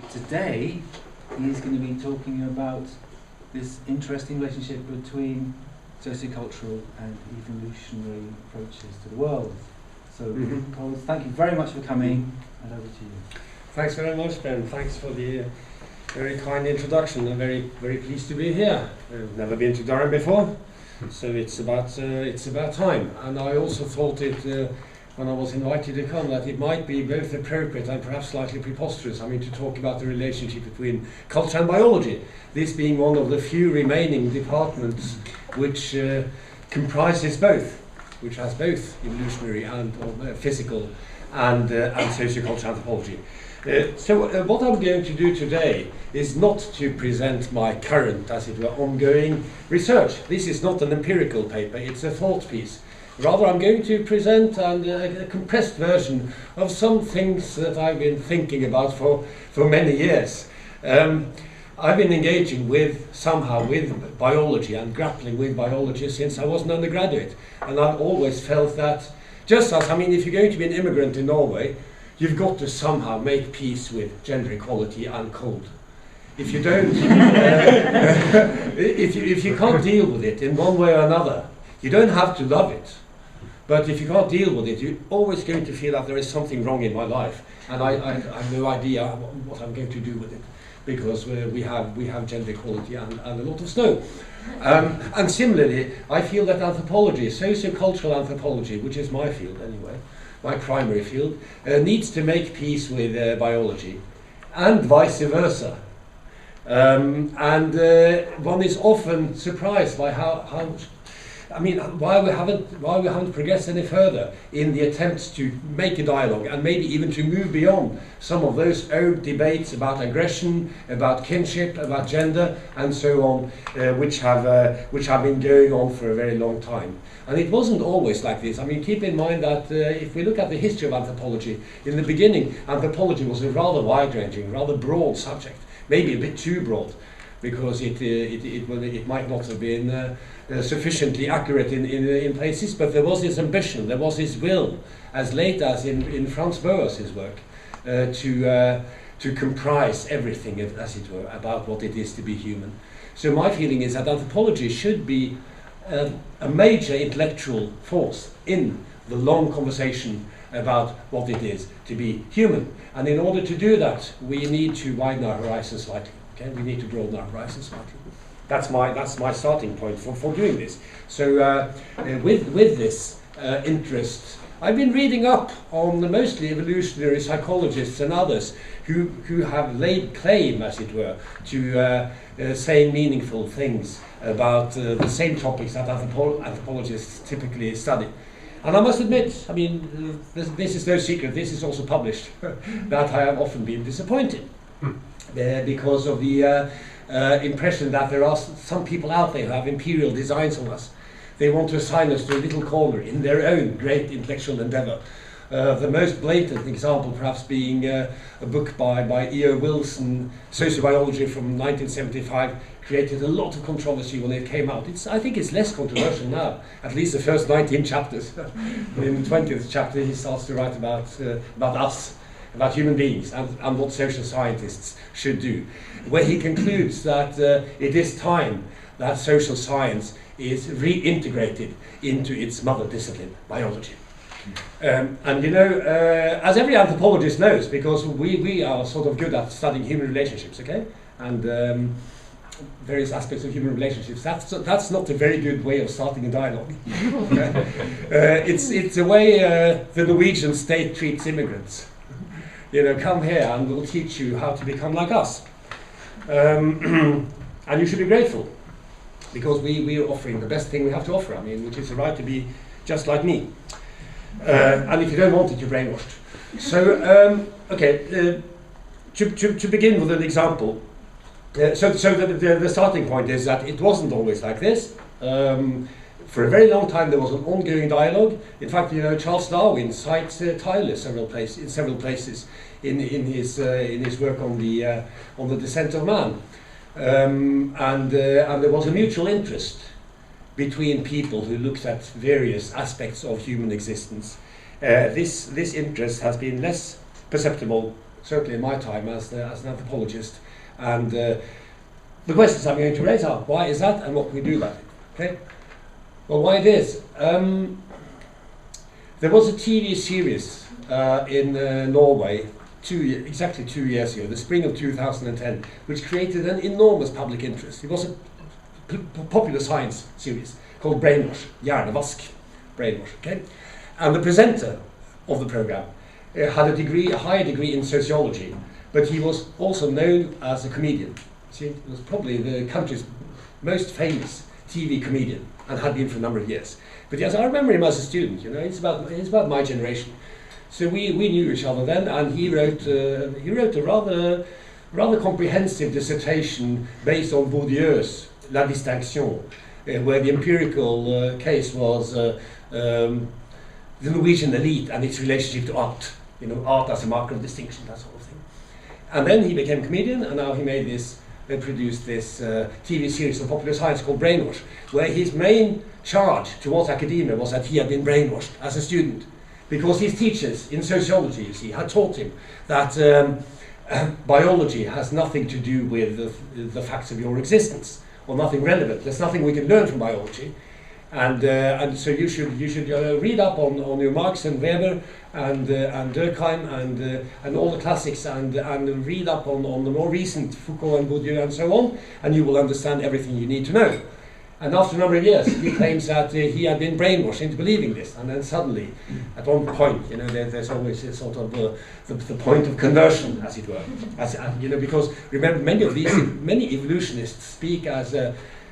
Today, he's going to be talking about this interesting relationship between sociocultural and evolutionary approaches to the world. So, Collins, thank you very much for coming, and over to you. Thanks very much, Ben. Thanks for the very kind introduction. I'm very, very pleased to be here. I've never been to Durham before, so it's about time. And I also thought it, when I was invited to come, that it might be both appropriate and perhaps slightly preposterous, to talk about the relationship between culture and biology, this being one of the few remaining departments which comprises both, which has both evolutionary and physical and sociocultural anthropology. So what I'm going to do today is not to present my current, as it were, ongoing research. This is not an empirical paper, it's a thought piece. Rather, I'm going to present a compressed version of some things that I've been thinking about for many years. I've been engaging with biology and grappling with biology since I was an undergraduate. And I've always felt that, just as, if you're going to be an immigrant in Norway, you've got to somehow make peace with gender equality and cold. If you don't, if you can't deal with it in one way or another, you don't have to love it. But if you can't deal with it, you're always going to feel that there is something wrong in my life, and I have no idea what I'm going to do with it, because we have gender equality and a lot of snow. And similarly, I feel that anthropology, sociocultural anthropology, which is my field anyway, my primary field, needs to make peace with biology, and vice versa. And one is often surprised by why we haven't progressed any further in the attempts to make a dialogue and maybe even to move beyond some of those old debates about aggression, about kinship, about gender, and so on, which have been going on for a very long time. And it wasn't always like this. Keep in mind that if we look at the history of anthropology, in the beginning, anthropology was a rather wide-ranging, rather broad subject, maybe a bit too broad, because it might not have been sufficiently accurate in places, but there was this ambition, there was this will, as late as in Franz Boas' work, to comprise everything, as it were, about what it is to be human. So my feeling is that anthropology should be a major intellectual force in the long conversation about what it is to be human. And in order to do that, we need to widen our horizons slightly. Okay? We need to broaden our horizons slightly. That's my starting point for doing this. So with this interest, I've been reading up on the mostly evolutionary psychologists and others who have laid claim, as it were, to saying meaningful things about the same topics that anthropologists typically study. And I must admit, this is no secret, this is also published, that I have often been disappointed because of the impression that there are some people out there who have imperial designs on us. They want to assign us to a little corner in their own great intellectual endeavor. The most blatant example perhaps being a book by E.O. Wilson, Sociobiology from 1975, created a lot of controversy when it came out. I think it's less controversial now, at least the first 19 chapters. In the 20th chapter he starts to write about us, about human beings and what social scientists should do, where he concludes that it is time that social science is reintegrated into its mother discipline, biology. As every anthropologist knows, because we are sort of good at studying human relationships, okay, and various aspects of human relationships, that's not a very good way of starting a dialogue. It's a way the Norwegian state treats immigrants. Come here and we'll teach you how to become like us. And you should be grateful, because we are offering the best thing we have to offer, which is the right to be just like me. And if you don't want it, you're brainwashed. So, to begin with an example, so the starting point is that it wasn't always like this. For a very long time there was an ongoing dialogue. In fact, Charles Darwin cites Tyler in several places in his work on the descent of man, and there was a mutual interest between people who looked at various aspects of human existence. This interest has been less perceptible certainly in my time as an anthropologist. And the questions I'm going to raise are, why is that and what can we do about it? Okay? Well, why it is? There was a TV series in Norway exactly 2 years ago, the spring of 2010, which created an enormous public interest. It was a popular science series called Brainwash, Hjernevask, Brainwash, okay? And the presenter of the program had a higher degree in sociology, but he was also known as a comedian. See, he was probably the country's most famous TV comedian and had been for a number of years. But yes, I remember him as a student, you know, it's about my generation. So we knew each other then, and he wrote a rather comprehensive dissertation based on Bourdieu's La Distinction, where the empirical case was the Norwegian elite and its relationship to art. You know, art as a marker of distinction, that sort of thing. And then he became a comedian, and now he produced this TV series of popular science called Brainwash, where his main charge towards academia was that he had been brainwashed as a student, because his teachers in sociology, you see, had taught him that biology has nothing to do with the facts of your existence, or nothing relevant. There's nothing we can learn from biology. And so you should read up on your Marx and Weber and Durkheim and all the classics and read up on the more recent Foucault and Bourdieu and so on, and you will understand everything you need to know. And after a number of years, he claims that he had been brainwashed into believing this, and then suddenly, at one point, you know, there's always a sort of the point of conversion, as it were, you know, because remember many evolutionists speak as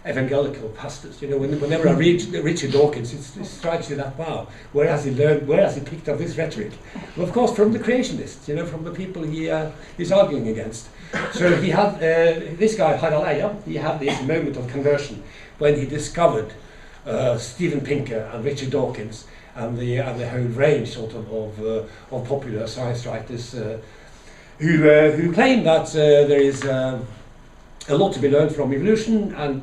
evangelical pastors. You know, whenever I read Richard Dawkins, it strikes you that, wow, where has he picked up this rhetoric? Well, of course, from the creationists, you know, from the people he's arguing against. So he had this guy Harald Eia. He had this moment of conversion when he discovered Steven Pinker and Richard Dawkins and the whole range sort of popular science writers who claim that there is a lot to be learned from evolution and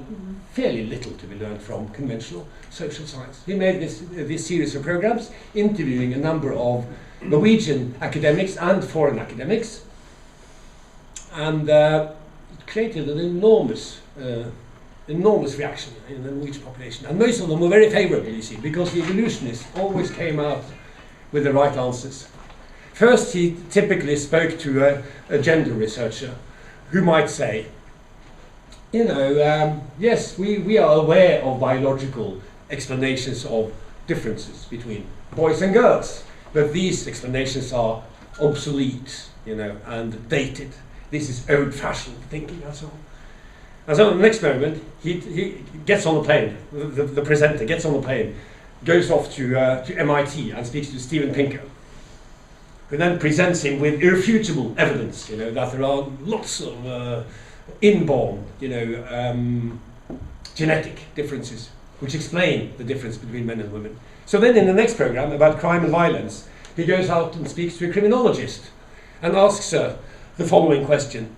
fairly little to be learned from conventional social science. He made this series of programs interviewing a number of Norwegian academics and foreign academics, and it created an enormous reaction in the Norwegian population. And most of them were very favourable, you see, because the evolutionists always came out with the right answers. First, he typically spoke to a gender researcher who might say, you know, yes, we are aware of biological explanations of differences between boys and girls, but these explanations are obsolete, you know, and dated. This is old-fashioned thinking and so on. And so the next moment, he gets on the plane, the presenter gets on the plane, goes off to MIT and speaks to Steven Pinker, who then presents him with irrefutable evidence, you know, that there are lots of inborn, you know, genetic differences which explain the difference between men and women. So then in the next program about crime and violence, he goes out and speaks to a criminologist and asks her the following question.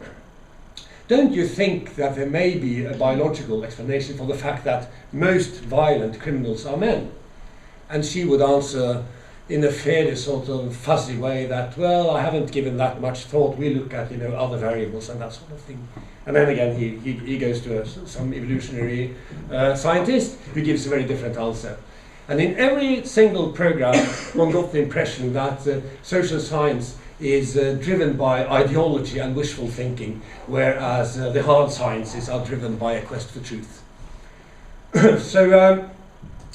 Don't you think that there may be a biological explanation for the fact that most violent criminals are men? And she would answer in a fairly sort of fuzzy way that, well, I haven't given that much thought. We look at, you know, other variables and that sort of thing. And then again, he goes to some evolutionary scientist who gives a very different answer. And in every single program, one got the impression that social science is driven by ideology and wishful thinking, whereas the hard sciences are driven by a quest for truth. So,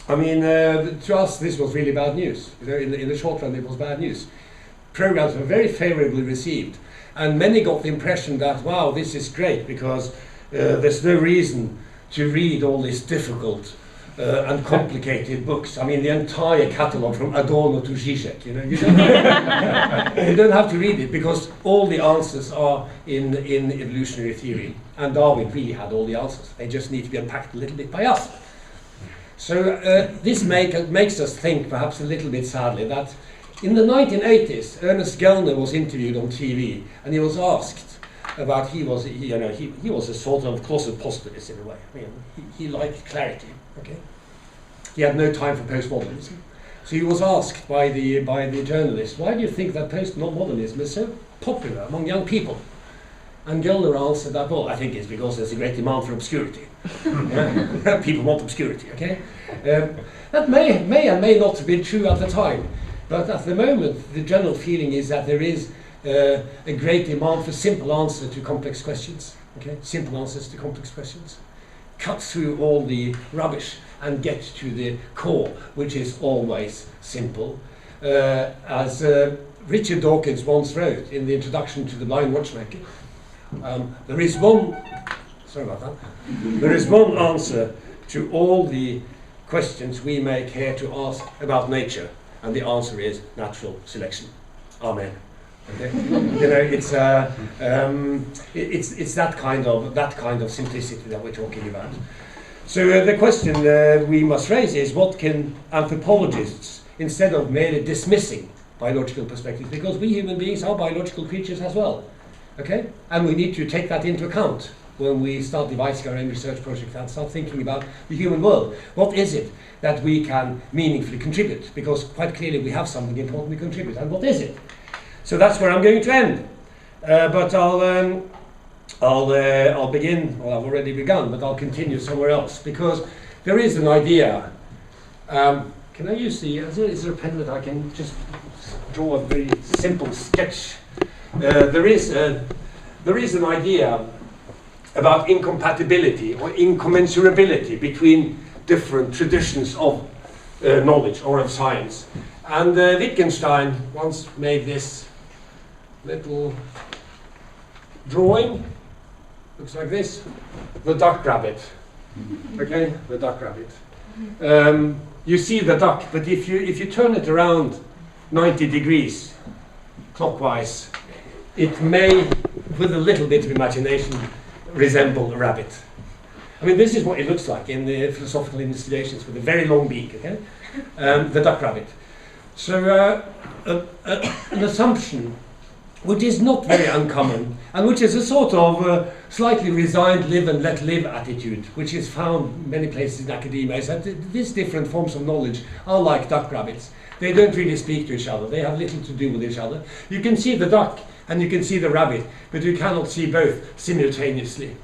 I mean, to us, this was really bad news. You know, in the short run, it was bad news. Programs were very favorably received, and many got the impression that, wow, this is great, because there's no reason to read all these difficult and complicated books. I mean, the entire catalogue from Adorno to Zizek, you know, you don't have to read it, because all the answers are in evolutionary theory, and Darwin really had all the answers. They just need to be unpacked a little bit by us. So this makes us think, perhaps a little bit sadly, that in the 1980s, Ernest Gellner was interviewed on TV, and he was asked about he was a sort of closet positivist in a way. I mean, he liked clarity. Okay, he had no time for postmodernism, So he was asked by the journalist, why do you think that postmodernism is so popular among young people? And Gellner answered that, well, I think it's because there's a great demand for obscurity. People want obscurity, okay? That may and may not have been true at the time, but at the moment the general feeling is that there is a great demand for simple answers to complex questions. Okay? Simple answers to complex questions. Cut through all the rubbish and get to the core, which is always simple. As Richard Dawkins once wrote in the introduction to The Blind Watchmaker, there is one answer to all the questions we make here to ask about nature, and the answer is natural selection. Amen. Okay? You know, it's that kind of simplicity that we're talking about. So the question we must raise is, what can anthropologists, instead of merely dismissing biological perspectives, because we human beings are biological creatures as well, okay? And we need to take that into account when we start devising our own research project and start thinking about the human world. What is it that we can meaningfully contribute? Because quite clearly we have something important to contribute, and what is it? So that's where I'm going to end. But I'll begin, well, I've already begun, but I'll continue somewhere else, because there is an idea. Can I use is there a pen that I can just draw a very simple sketch? There is an idea about incompatibility or incommensurability between different traditions of knowledge or of science. And Wittgenstein once made this little drawing. Looks like this. The duck rabbit. Okay, the duck rabbit. You see the duck, but if you turn it around 90 degrees clockwise, it may, with a little bit of imagination, resemble a rabbit. I mean, this is what it looks like in the philosophical investigations with a very long beak, okay? The duck rabbit. So an assumption which is not very uncommon, and which is a sort of slightly resigned live and let live attitude, which is found many places in academia, is that these different forms of knowledge are like duck rabbits. They don't really speak to each other. They have little to do with each other. You can see the duck and you can see the rabbit, but you cannot see both simultaneously.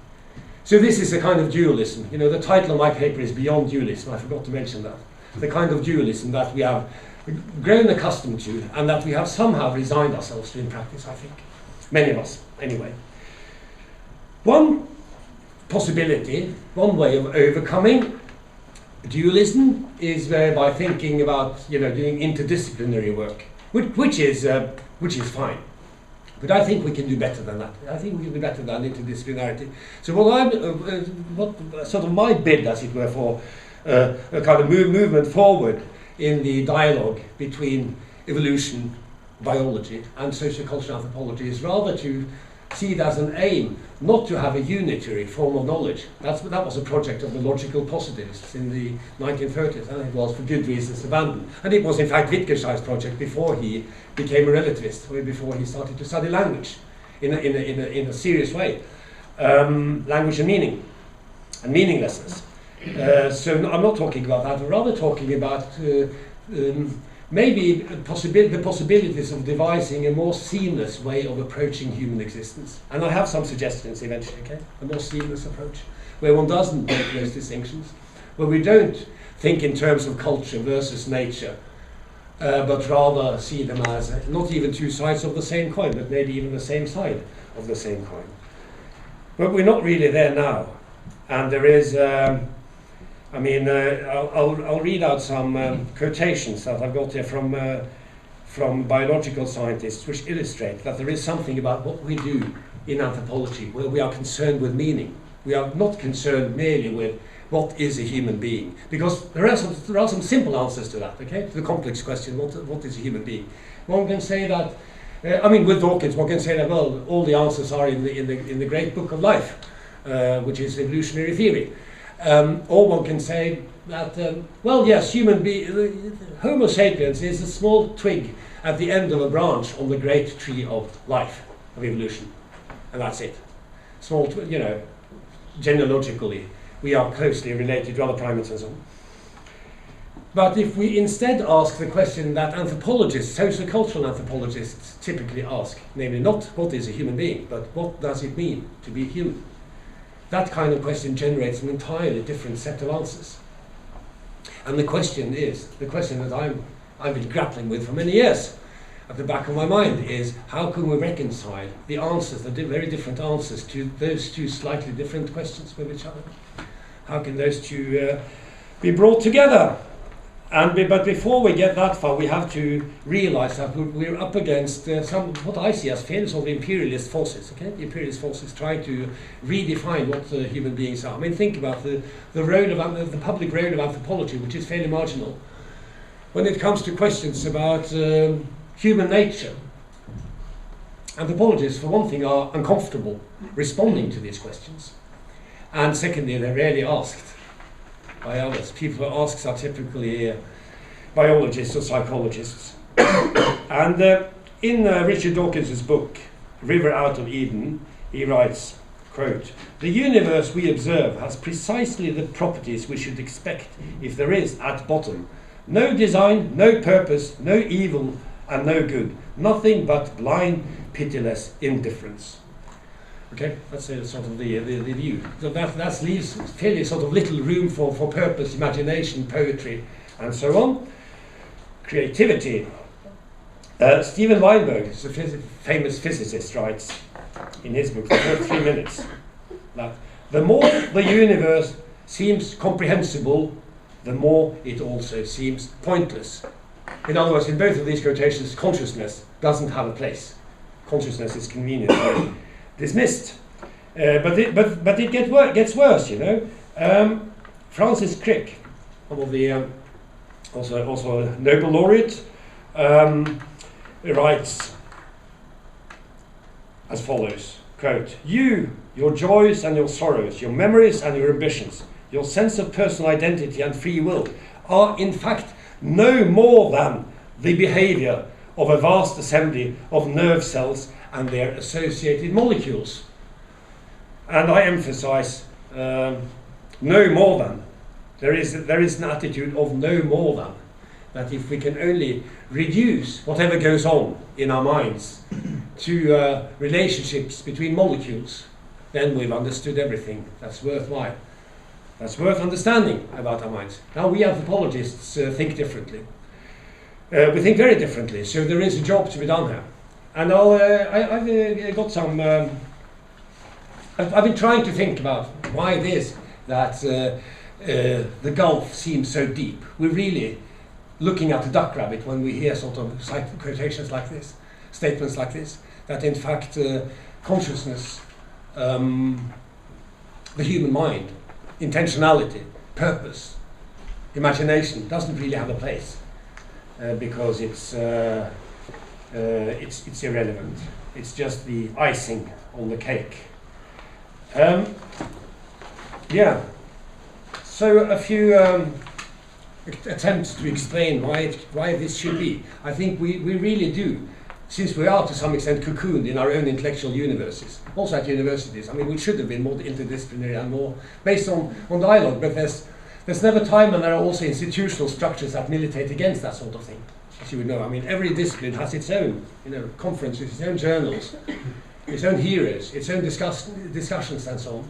So this is a kind of dualism. You know, the title of my paper is Beyond Dualism. I forgot to mention that. The kind of dualism that we have grown accustomed to and that we have somehow resigned ourselves to in practice, I think. Many of us, anyway. One possibility, one way of overcoming dualism is by thinking about, you know, doing interdisciplinary work, which is fine. But I think we can do better than that. I think we can do better than interdisciplinarity. So what sort of my bid, as it were, for a kind of movement forward in the dialogue between evolution, biology, and sociocultural anthropology is rather to see it as an aim not to have a unitary form of knowledge. That was a project of the logical positivists in the 1930s, and it was for good reasons abandoned. And it was in fact Wittgenstein's project before he became a relativist, or before he started to study language in a serious way. Language and meaning, and meaninglessness. So I'm not talking about that, I'm rather talking about maybe the possibilities of devising a more seamless way of approaching human existence. And I have some suggestions eventually, okay? A more seamless approach, where one doesn't make those distinctions, where we don't think in terms of culture versus nature, but rather see them as not even two sides of the same coin, but maybe even the same side of the same coin. But we're not really there now. And there is... I'll read out some quotations that I've got here from biological scientists, which illustrate that there is something about what we do in anthropology where we are concerned with meaning. We are not concerned merely with what is a human being, because there are some simple answers to that, okay? To the complex question, what is a human being? One can say that, with Dawkins, one can say that, well, all the answers are in the great book of life, which is evolutionary theory. Or one can say that, yes, Homo sapiens is a small twig at the end of a branch on the great tree of life, of evolution. And that's it. Small, genealogically, we are closely related to other primates and so on. But if we instead ask the question that anthropologists, sociocultural anthropologists typically ask, namely not what is a human being, but what does it mean to be human? That kind of question generates an entirely different set of answers. And the question that I've been grappling with for many years at the back of my mind is, how can we reconcile the answers, the very different answers to those two slightly different questions with each other? How can those two be brought together? But before we get that far, we have to realize that we're up against some, what I see as fairly sort of imperialist forces. Okay, the imperialist forces trying to redefine what human beings are. I mean, think about the role of the public role of anthropology, which is fairly marginal when it comes to questions about human nature. Anthropologists, for one thing, are uncomfortable responding to these questions, and secondly, they're rarely asked by others. People who ask are typically biologists or psychologists. And in Richard Dawkins's book, River Out of Eden, he writes, quote, "The universe we observe has precisely the properties we should expect if there is, at bottom, no design, no purpose, no evil, and no good. Nothing but blind, pitiless indifference." Okay, that's sort of the view. So that leaves fairly sort of little room for purpose, imagination, poetry, and so on. Creativity. Steven Weinberg, who's a famous physicist, writes in his book, The First 3 Minutes, that the more the universe seems comprehensible, the more it also seems pointless. In other words, in both of these quotations, consciousness doesn't have a place. Consciousness is conveniently dismissed. But it gets worse, you know. Francis Crick, one of the also a Nobel laureate, writes as follows, quote, "You, your joys and your sorrows, your memories and your ambitions, your sense of personal identity and free will are in fact no more than the behavior of a vast assembly of nerve cells and their associated molecules." And I emphasize no more than. There is an attitude of no more than. That if we can only reduce whatever goes on in our minds to relationships between molecules, then we've understood everything that's worthwhile. That's worth understanding about our minds. Now we anthropologists think differently. We think very differently, so there is a job to be done here. And I've got some. I've been trying to think about why it is that the gulf seems so deep. We're really looking at the duck rabbit when we hear sort of quotations like this, statements like this, that in fact consciousness, the human mind, intentionality, purpose, imagination doesn't really have a place because it's irrelevant. It's just the icing on the cake. Yeah. So a few attempts to explain why this should be. I think we really do, since we are to some extent cocooned in our own intellectual universes, also at universities. I mean, we should have been more interdisciplinary and more based on dialogue, but there's never time when there are also institutional structures that militate against that sort of thing. As you would know, I mean, every discipline has its own, conferences, its own journals, its own heroes, its own discussions and so on.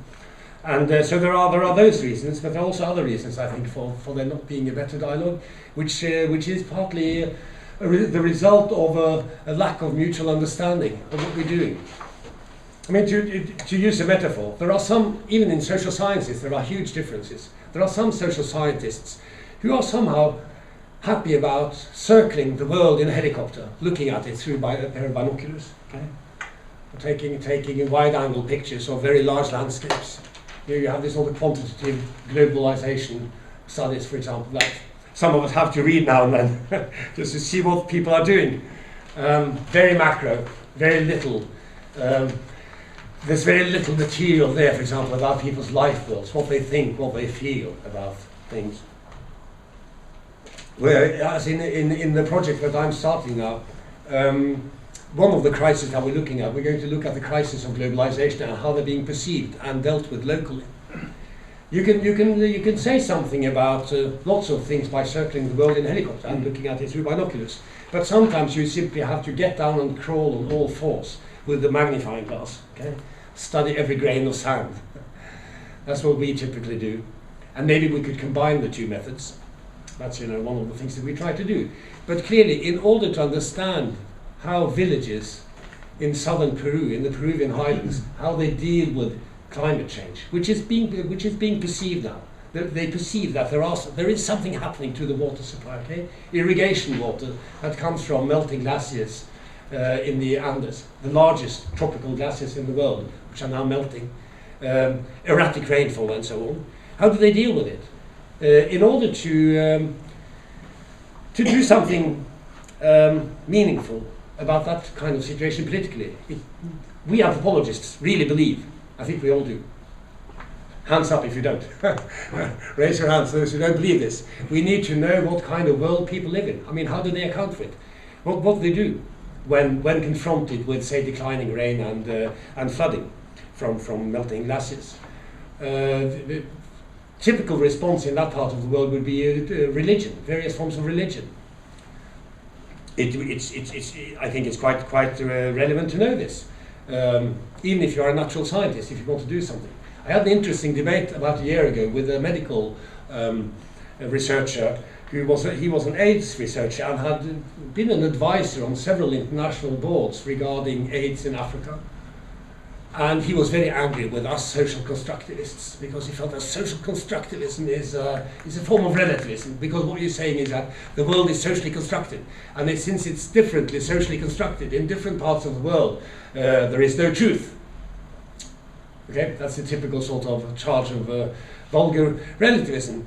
And so there are those reasons, but there are also other reasons, I think, for there not being a better dialogue, which is partly the result of a lack of mutual understanding of what we're doing. I mean, to use a metaphor, there are some, even in social sciences, there are huge differences. There are some social scientists who are somehow happy about circling the world in a helicopter, looking at it through a pair of binoculars, okay? Taking wide-angle pictures of very large landscapes. Here you have this sort of quantitative globalization studies, for example, that some of us have to read now and then, just to see what people are doing. Very macro, very little. There's very little material there, for example, about people's life goals, what they think, what they feel about things. Whereas in the project that I'm starting now, one of the crises that we're looking at, we're going to look at the crisis of globalization and how they're being perceived and dealt with locally. You can say something about lots of things by circling the world in a helicopter and looking at it through binoculars. But sometimes you simply have to get down and crawl on all fours with the magnifying glass. Okay? Study every grain of sand. That's what we typically do. And maybe we could combine the two methods. That's one of the things that we try to do. But clearly, in order to understand how villages in southern Peru, in the Peruvian highlands, how they deal with climate change, which is being perceived now. They perceive that there is something happening to the water supply. Okay? Irrigation water that comes from melting glaciers in the Andes, the largest tropical glaciers in the world, which are now melting, erratic rainfall and so on. How do they deal with it? In order to do something meaningful about that kind of situation politically, we anthropologists really believe, I think we all do. Hands up if you don't. Raise your hands those who don't believe this. We need to know what kind of world people live in. I mean, how do they account for it? What do they do when confronted with, say, declining rain and flooding from melting glaciers? The typical response in that part of the world would be religion, various forms of religion. I think it's quite relevant to know this, even if you are a natural scientist, if you want to do something. I had an interesting debate about a year ago with a medical researcher he was an AIDS researcher and had been an advisor on several international boards regarding AIDS in Africa. And he was very angry with us social constructivists because he felt that social constructivism is a form of relativism, because what you're saying is that the world is socially constructed, and since it's differently socially constructed in different parts of the world, there is no truth. Okay, that's a typical sort of charge of vulgar relativism.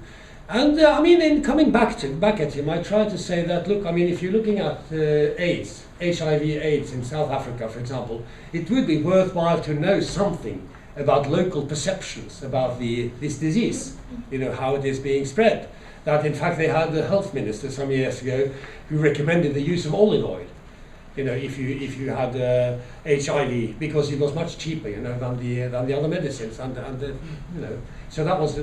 And I mean, in coming back at him, I try to say that, look, I mean, if you're looking at AIDS, HIV/AIDS in South Africa, for example, it would be worthwhile to know something about local perceptions about this disease, how it is being spread. That, in fact, they had a health minister some years ago who recommended the use of olive oil, if you had HIV, because it was much cheaper, than the other medicines, so that was,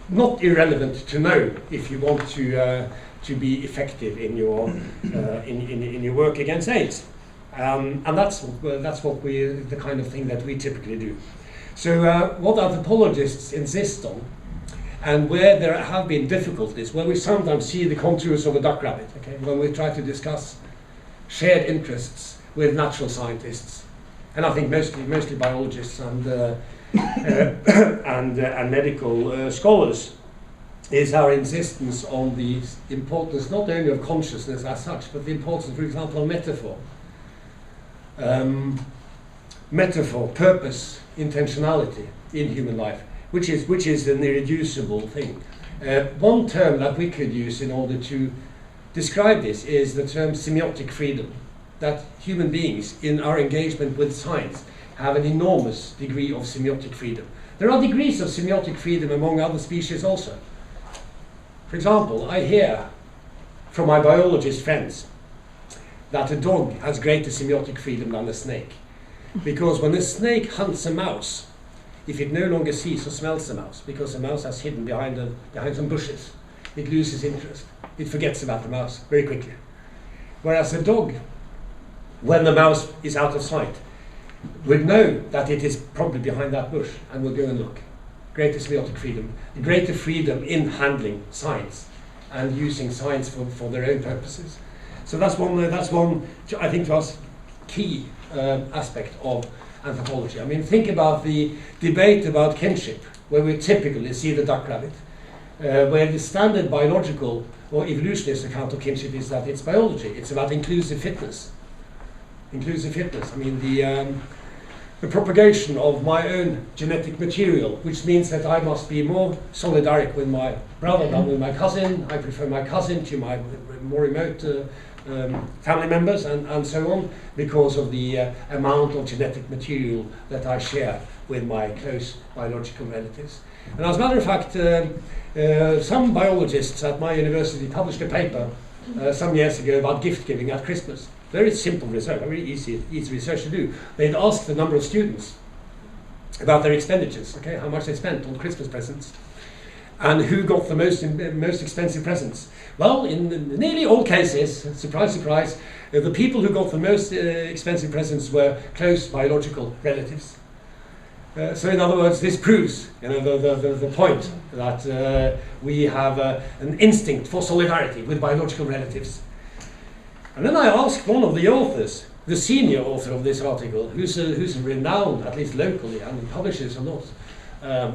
not irrelevant to know if you want to be effective in your in your work against AIDS, and that's the kind of thing that we typically do. So what anthropologists insist on, and where there have been difficulties, where we sometimes see the contours of a duck rabbit, okay, when we try to discuss shared interests with natural scientists, and I think mostly biologists and medical scholars, is our insistence on the importance not only of consciousness as such, but the importance, for example, of metaphor. Metaphor, purpose, intentionality in human life, which is an irreducible thing. One term that we could use in order to describe this is the term semiotic freedom, that human beings in our engagement with science have an enormous degree of semiotic freedom. There are degrees of semiotic freedom among other species also. For example, I hear from my biologist friends that a dog has greater semiotic freedom than a snake. Because when a snake hunts a mouse, if it no longer sees or smells the mouse, because the mouse has hidden behind some bushes, it loses interest. It forgets about the mouse very quickly. Whereas a dog, when the mouse is out of sight, would know that it is probably behind that bush and will go and look. Greater semiotic freedom, greater freedom in handling science and using science for their own purposes. So that's one I think, to us, key aspect of anthropology. I mean, think about the debate about kinship, where we typically see the duck rabbit, where the standard biological or evolutionist account of kinship is that it's biology. It's about inclusive fitness. Inclusive fitness. I mean, the propagation of my own genetic material, which means that I must be more solidaric with my brother than with my cousin. I prefer my cousin to my more remote family members, and so on, because of the amount of genetic material that I share with my close biological relatives. And as a matter of fact, some biologists at my university published a paper some years ago about gift giving at Christmas. Very simple research, very easy research to do. They'd asked a number of students about their expenditures, okay, how much they spent on Christmas presents, and who got the most expensive presents. Well, in nearly all cases, surprise, surprise, the people who got the most expensive presents were close biological relatives. So in other words, this proves, the point that we have an instinct for solidarity with biological relatives. And then I asked one of the authors, the senior author of this article, who's renowned, at least locally, and publishes a lot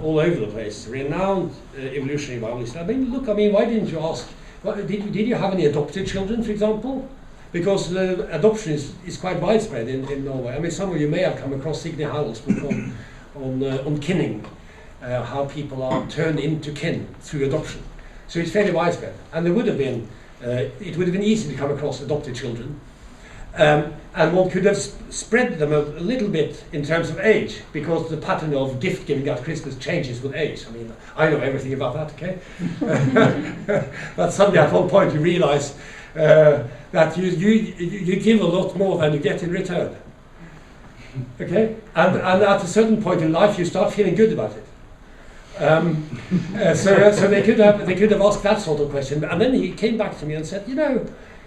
all over the place, renowned evolutionary biologist. I mean, why didn't you ask, did you have any adopted children, for example? Because adoption is quite widespread in Norway. I mean, some of you may have come across Signe Howell's book on kinning, how people are turned into kin through adoption. So it's fairly widespread. And there would have been, it would have been easy to come across adopted children. And one could have spread them a little bit in terms of age, because the pattern of gift giving at Christmas changes with age. I mean, I know everything about that, okay? But suddenly at one point you realize that you give a lot more than you get in return. Okay? And at a certain point in life you start feeling good about it. So they could have asked that sort of question. And then he came back to me and said,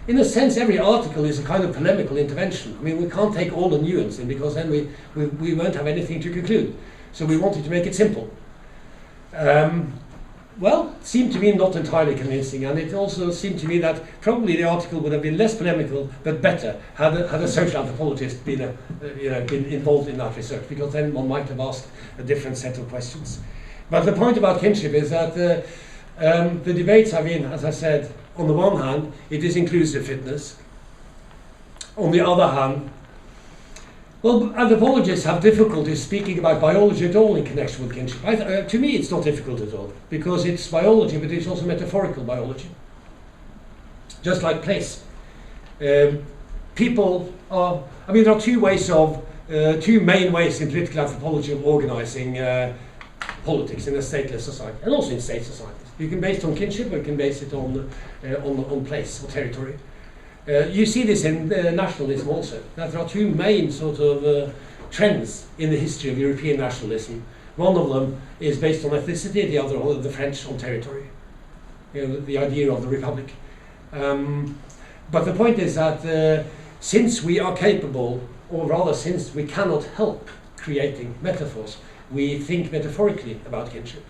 in a sense, every article is a kind of polemical intervention. I mean, we can't take all the nuance in, because then we won't have anything to conclude. So we wanted to make it simple. Well, it seemed to me not entirely convincing, and it also seemed to me that probably the article would have been less polemical, but better, had a social anthropologist been involved in that research, because then one might have asked a different set of questions. But the point about kinship is that the debates have been, as I said, on the one hand, it is inclusive fitness. On the other hand, well, anthropologists have difficulty speaking about biology at all in connection with kinship. To me, it's not difficult at all, because it's biology, but it's also metaphorical biology. Just like place. People are, I mean, there are two main ways in political anthropology of organizing politics in a stateless society, and also in state societies. You can base it on kinship, or you can base it on place or territory. You see this in nationalism also, that there are two main sort of trends in the history of European nationalism. One of them is based on ethnicity, the other, the French, on territory. The idea of the republic. But the point is that since we are capable, or rather since we cannot help creating metaphors, we think metaphorically about kinship.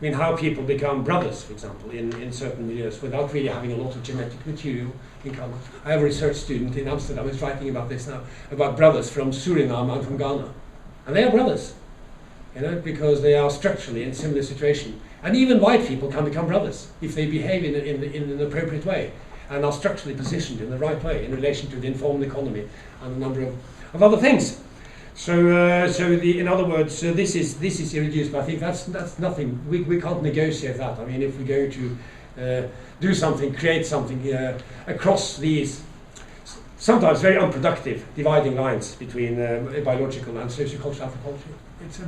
I mean, how people become brothers, for example, in certain milieus without really having a lot of genetic material in common. I have a research student in Amsterdam who's writing about this now, about brothers from Suriname and from Ghana. And they are brothers, because they are structurally in a similar situation. And even white people can become brothers if they behave in an appropriate way and are structurally positioned in the right way in relation to the informed economy and a number of other things. So, in other words, this is irreduced. But I think that's nothing. We can't negotiate that. I mean, if we're going to do something, create something across these sometimes very unproductive dividing lines between biological and sociocultural anthropology, it's a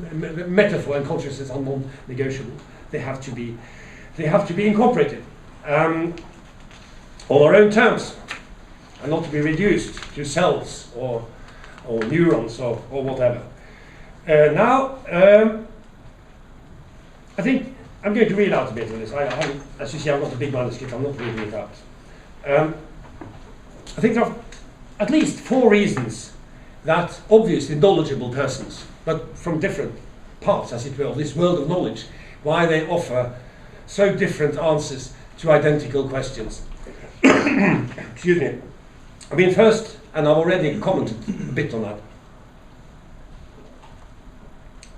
metaphor and consciousness are non-negotiable. They have to be incorporated on our own terms, and not to be reduced to cells or neurons or whatever. Now, I think I'm going to read out a bit of this. As you see, I've got a big manuscript. I'm not reading it out. I think there are at least 4 reasons that obviously knowledgeable persons, but from different parts, as it were, of this world of knowledge, why they offer so different answers to identical questions. Excuse me. I mean, first, and I've already commented a bit on that,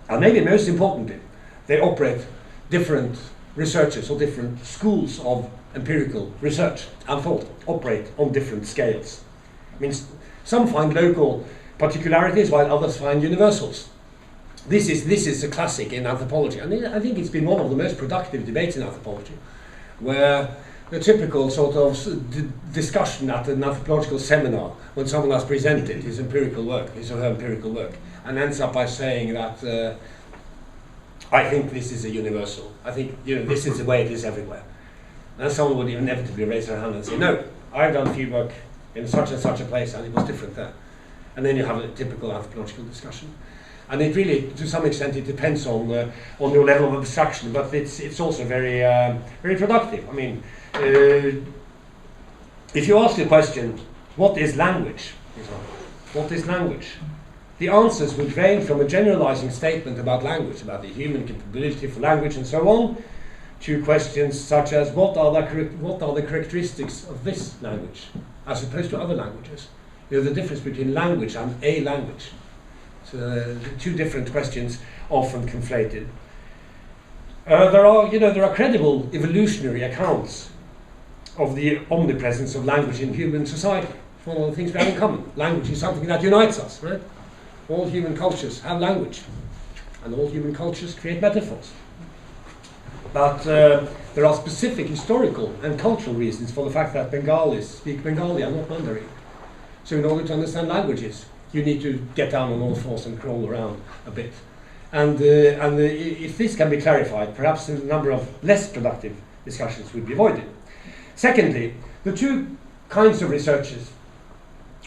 and maybe most importantly, they operate different researchers or different schools of empirical research and thought operate on different scales. I mean, some find local particularities while others find universals. This is a classic in anthropology, and I think it's been one of the most productive debates in anthropology, where the typical sort of discussion at an anthropological seminar, when someone has presented his empirical work, his or her empirical work, and ends up by saying that I think this is a universal. I think this is the way it is everywhere. And someone would inevitably raise their hand and say, no, I've done field work in such and such a place and it was different there. And then you have a typical anthropological discussion. And it really, to some extent, it depends on your level of abstraction, but it's also very very productive. I mean, if you ask the question, what is language? What is language? The answers would range from a generalizing statement about language, about the human capability for language and so on, to questions such as what are the characteristics of this language, as opposed to other languages. You know, the difference between language and a language. So, two different questions, often conflated. There are credible evolutionary accounts of the omnipresence of language in human society. It's one of the things we have in common. Language is something that unites us, right? All human cultures have language, and all human cultures create metaphors. But there are specific historical and cultural reasons for the fact that Bengalis speak Bengali and not Mandarin. So in order to understand languages, you need to get down on all fours and crawl around a bit. And if this can be clarified, perhaps a number of less productive discussions would be avoided. Secondly, the two kinds of researchers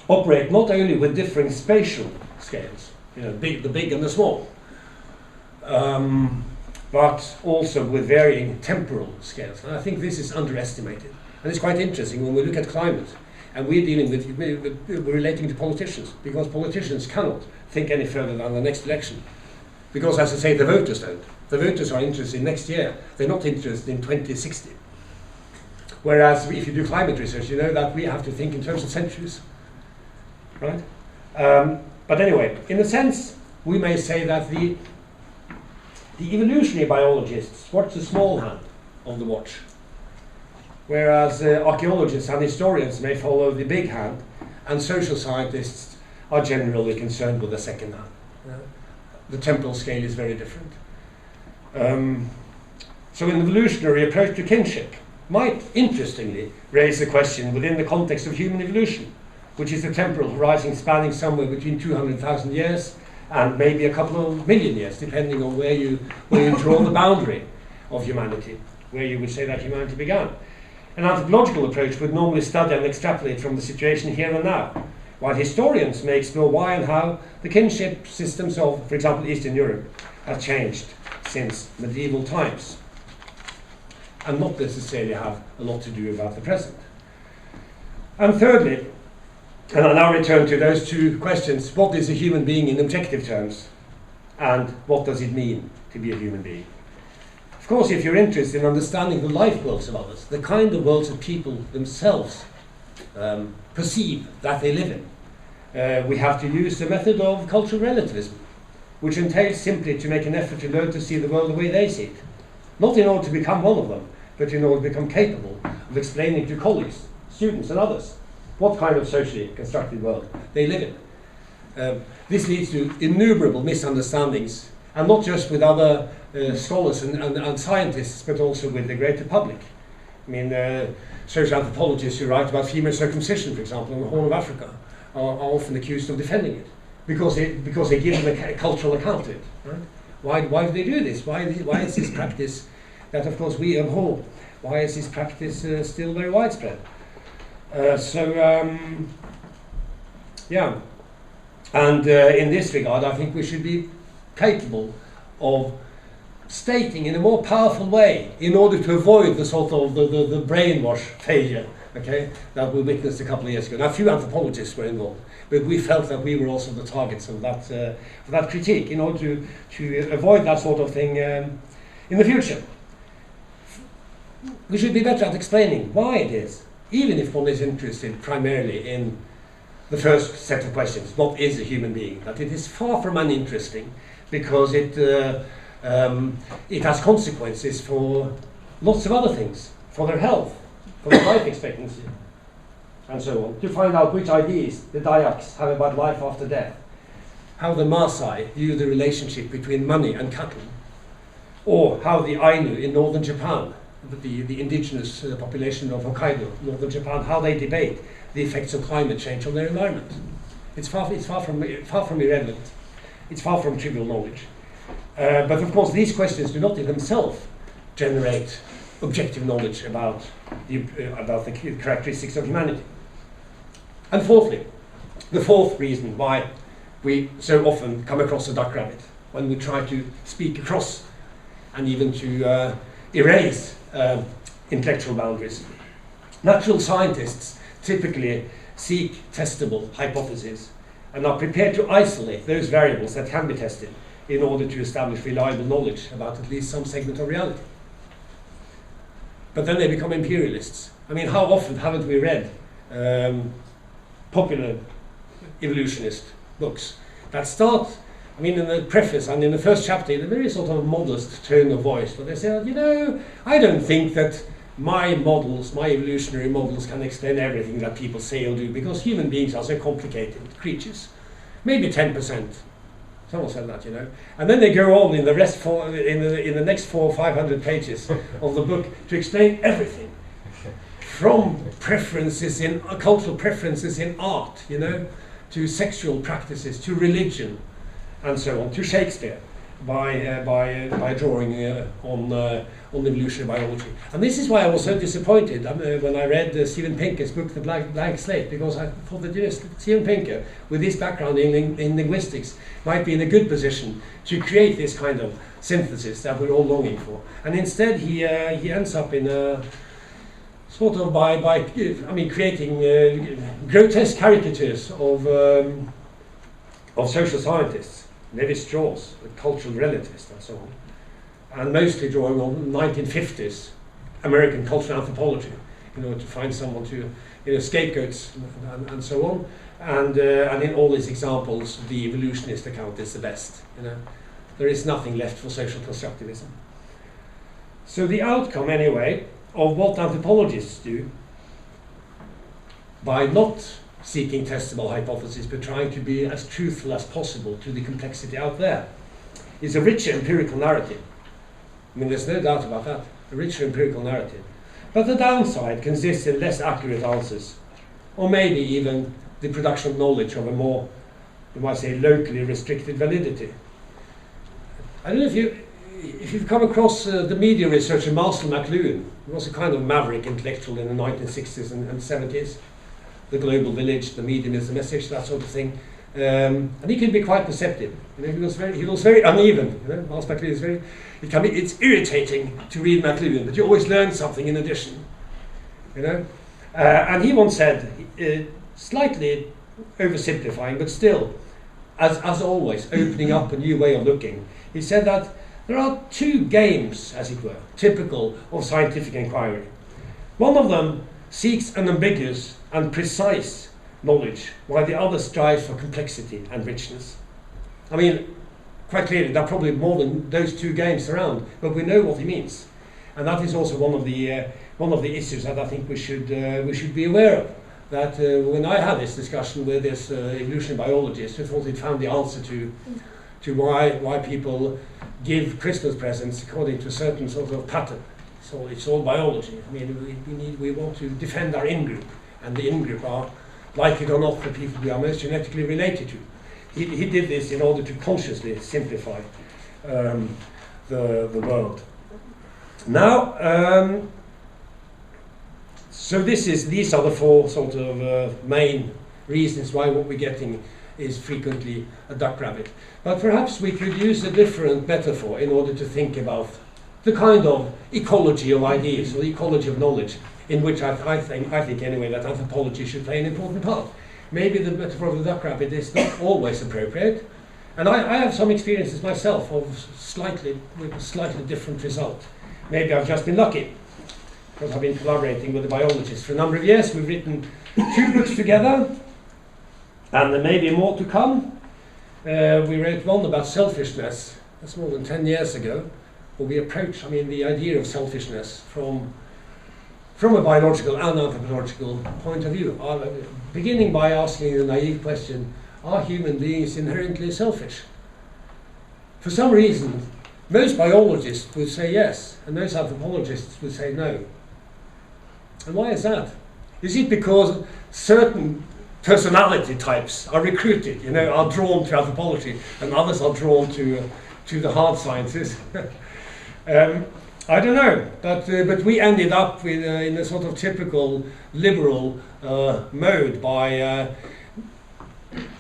operate not only with differing spatial scales, you know, the big and the small, but also with varying temporal scales. And I think this is underestimated. And it's quite interesting when we look at climate, and we're dealing with, we're relating to politicians, because politicians cannot think any further than the next election. Because, as I say, the voters don't. The voters are interested in next year. They're not interested in 2060. Whereas if you do climate research, you know that we have to think in terms of centuries. Right? But anyway, in a sense, we may say that the evolutionary biologists watch the small hand of the watch, whereas archaeologists and historians may follow the big hand, and social scientists are generally concerned with the second hand. The temporal scale is very different. So an evolutionary approach to kinship might, interestingly, raise the question within the context of human evolution, which is a temporal horizon spanning somewhere between 200,000 years and maybe a couple of million years, depending on where you draw the boundary of humanity, where you would say that humanity began. An anthropological approach would normally study and extrapolate from the situation here and now, while historians may explore why and how the kinship systems of, for example, Eastern Europe have changed since medieval times, and not necessarily have a lot to do about the present. And thirdly, and I now return to those two questions, what is a human being in objective terms, and what does it mean to be a human being? Of course, if you're interested in understanding the life worlds of others, the kind of worlds that people themselves perceive that they live in, we have to use the method of cultural relativism, which entails simply to make an effort to learn to see the world the way they see it. Not in order to become one of them, but in order to become capable of explaining to colleagues, students and others what kind of socially constructed world they live in. This leads to innumerable misunderstandings, and not just with other scholars and scientists, but also with the greater public. I mean, social anthropologists who write about female circumcision, for example, in the Horn of Africa, are often accused of defending it, because they give a cultural account of it. Right? Why do they do this? Why is this practice that, of course, we abhor? Why is this practice still very widespread? Yeah. And in this regard, I think we should be capable of stating in a more powerful way, in order to avoid the sort of the brainwash failure, okay, that we witnessed a couple of years ago. Now, few anthropologists were involved, but we felt that we were also the targets of that critique, in order to avoid that sort of thing in the future. We should be better at explaining why it is, even if one is interested primarily in the first set of questions, what is a human being, that it is far from uninteresting, because it has consequences for lots of other things, for their health, for their life expectancy, and so on. To find out which ideas the Dayaks have about life after death, how the Maasai view the relationship between money and cattle, or how the Ainu in northern Japan, the indigenous population of Hokkaido, northern Japan, how they debate the effects of climate change on their environment. It's far from irrelevant. It's far from trivial knowledge. But of course, these questions do not in themselves generate objective knowledge about the characteristics of humanity. And fourthly, the fourth reason why we so often come across a duck rabbit when we try to speak across and even to erase intellectual boundaries. Natural scientists typically seek testable hypotheses and are prepared to isolate those variables that can be tested in order to establish reliable knowledge about at least some segment of reality. But then they become imperialists. I mean, how often haven't we read popular evolutionist books that start, I mean, in the preface and in the first chapter, in a very sort of modest tone of voice, but they say, you know, I don't think that my models, my evolutionary models, can explain everything that people say or do, because human beings are so complicated creatures. Maybe 10%. Someone said that, you know. And then they go on in the rest in the next 400 or 500 pages of the book to explain everything, from preferences in cultural preferences in art, you know, to sexual practices, to religion, and so on, to Shakespeare, by drawing on evolutionary biology. And this is why I was so disappointed when I read Steven Pinker's book, The Blank Slate, because I thought that, yes, Steven Pinker, with his background in linguistics, might be in a good position to create this kind of synthesis that we're all longing for. And instead he ends up in a sort of creating grotesque caricatures of social scientists, Levi-Strauss, a cultural relativist, and so on, and mostly drawing on 1950s American cultural anthropology in order to find someone to, you know, scapegoats and so on. And in all these examples, the evolutionist account is the best. You know, there is nothing left for social constructivism. So the outcome, anyway, of what anthropologists do, by not seeking testable hypotheses but trying to be as truthful as possible to the complexity out there, is a richer empirical narrative. I mean, there's no doubt about that, a richer empirical narrative. But the downside consists in less accurate answers, or maybe even the production of knowledge of a more, you might say, locally restricted validity. I don't know if you've come across the media researcher Marshall McLuhan, who was a kind of maverick intellectual in the 1960s and 70s. The global village, the medium is the message, that sort of thing. And he can be quite perceptive. You know, he was very uneven. You know, Marshall McLuhan is very. It's irritating to read McLuhan, but you always learn something in addition. You know, and he once said, slightly oversimplifying, but still, as always, opening up a new way of looking. He said that there are two games, as it were, typical of scientific inquiry. One of them seeks an ambiguous and precise knowledge, while the other strives for complexity and richness. I mean, quite clearly, there are probably more than those two games around, but we know what he means, and that is also one of the issues that I think we should be aware of. That when I had this discussion with this evolutionary biologist, who thought he'd found the answer to why people give Christmas presents according to a certain sort of pattern. So it's all biology. I mean, we want to defend our in-group, and the in-group are, like it or not, the people we are most genetically related to. He did this in order to consciously simplify the world. Now, so these are the four sort of main reasons why what we're getting is frequently a duck rabbit. But perhaps we could use a different metaphor in order to think about the kind of ecology of ideas, or the ecology of knowledge, in which I think anyway that anthropology should play an important part. Maybe the metaphor of the duck rabbit is not always appropriate, and I have some experiences myself with a slightly different result. Maybe I've just been lucky, because I've been collaborating with a biologist for a number of years. We've written 2 books together, and there may be more to come. We wrote one about selfishness, that's more than 10 years ago, where we approach, the idea of selfishness from a biological and anthropological point of view, beginning by asking the naive question, are human beings inherently selfish? For some reason, most biologists would say yes, and most anthropologists would say no. And why is that? Is it because certain personality types are recruited, are drawn to anthropology, and others are drawn to the hard sciences? I don't know, but we ended up with in a sort of typical liberal mode by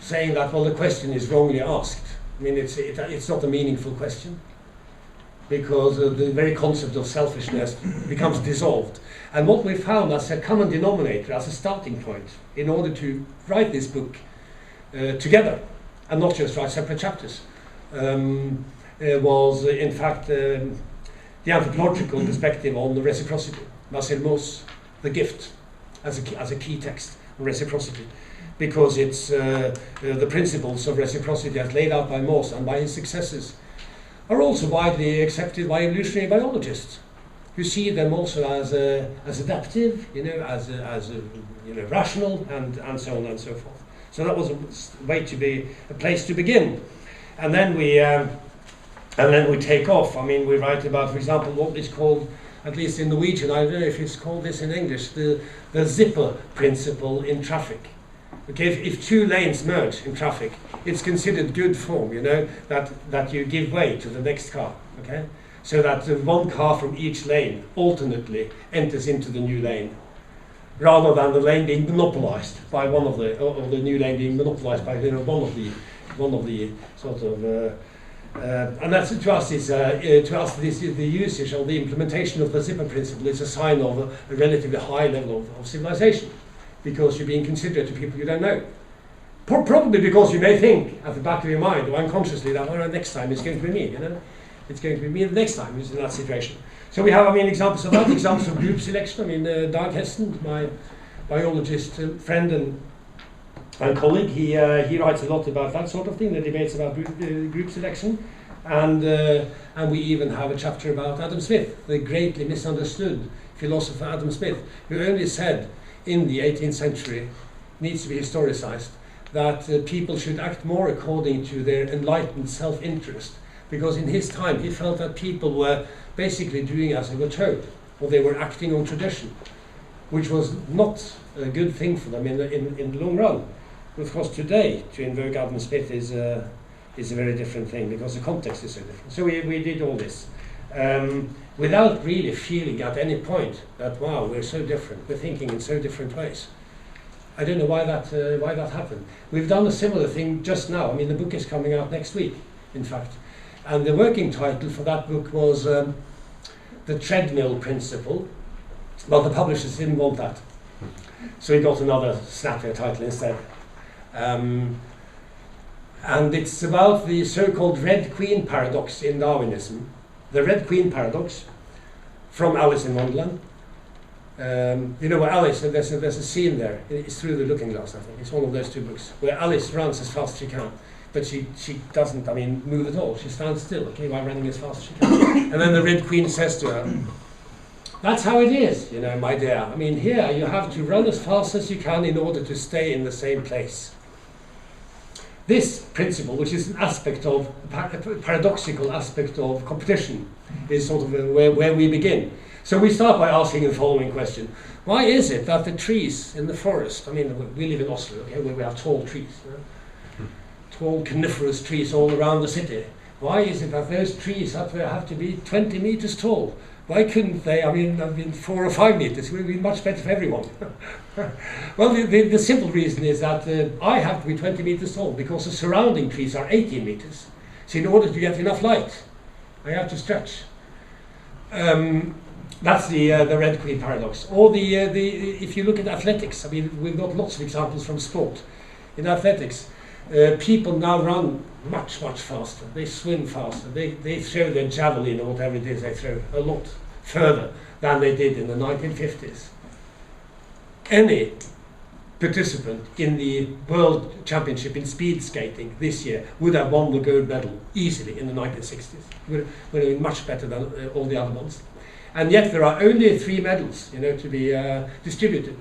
saying that, well, the question is wrongly asked. I mean, it's not a meaningful question, because the very concept of selfishness becomes dissolved. And what we found as a common denominator, as a starting point, in order to write this book together, and not just write separate chapters, was in fact the anthropological perspective on the reciprocity. Marcel Mauss, The Gift, as a key text on reciprocity, because it's the principles of reciprocity as laid out by Mauss and by his successors are also widely accepted by evolutionary biologists, who see them also as adaptive, as rational, and so on and so forth. So that was a place to begin, and then we take off. I mean, we write about, for example, what is called, at least in Norwegian, I don't know if it's called this in English, the zipper principle in traffic. Okay, if two lanes merge in traffic, it's considered good form, that you give way to the next car, okay? So that one car from each lane alternately enters into the new lane, rather than the lane being monopolized by one of the, or the new lane being monopolized by one of the sort of, and that's to us the usage or the implementation of the zipper principle is a sign of a relatively high level of civilization, because you're being considerate to people you don't know. Probably because you may think at the back of your mind, or unconsciously, that next time it's going to be me, It's going to be me the next time who's in that situation. So we have, examples of that, examples of group selection. Dag Hesten, my biologist friend and colleague, he writes a lot about that sort of thing, the debates about group selection. And we even have a chapter about Adam Smith, the greatly misunderstood philosopher Adam Smith, who only said in the 18th century, needs to be historicized, that people should act more according to their enlightened self-interest, because in his time he felt that people were basically doing as they were told, or they were acting on tradition, which was not a good thing for them in the long run. Of course, today to invoke Adam Smith is a very different thing, because the context is so different. So we did all this without really feeling at any point that, wow, we're so different, we're thinking in so different ways. I don't know why that happened. We've done a similar thing just now. The book is coming out next week, in fact. And the working title for that book was The Treadmill Principle. Well, the publishers didn't want that, so we got another snappier title instead. And it's about the so-called Red Queen paradox in Darwinism. The Red Queen paradox, from Alice in Wonderland. Where Alice, there's a scene there, it's Through the Looking Glass, I think. It's one of those two books, where Alice runs as fast as she can. But she doesn't, move at all. She stands still, okay, while running as fast as she can. And then the Red Queen says to her, that's how it is, my dear. Here you have to run as fast as you can in order to stay in the same place. This principle, which is an aspect of, a paradoxical aspect of competition, is sort of where we begin. So we start by asking the following question. Why is it that the trees in the forest, we live in Oslo, okay, where we have tall trees, tall coniferous trees all around the city. Why is it that those trees up there have to be 20 meters tall? Why couldn't they, 4 or 5 meters? It would be much better for everyone. Well, the simple reason is that I have to be 20 meters tall, because the surrounding trees are 18 meters. So in order to get enough light, I have to stretch. That's the Red Queen paradox. Or if you look at athletics, we've got lots of examples from sport. In athletics, people now run much faster. They swim faster. They throw their javelin or whatever it is they throw a lot further than they did in the 1950s. Any participant in the World Championship in speed skating this year would have won the gold medal easily in the 1960s. Would have been much better than all the other ones. And yet there are only 3 medals, to be distributed.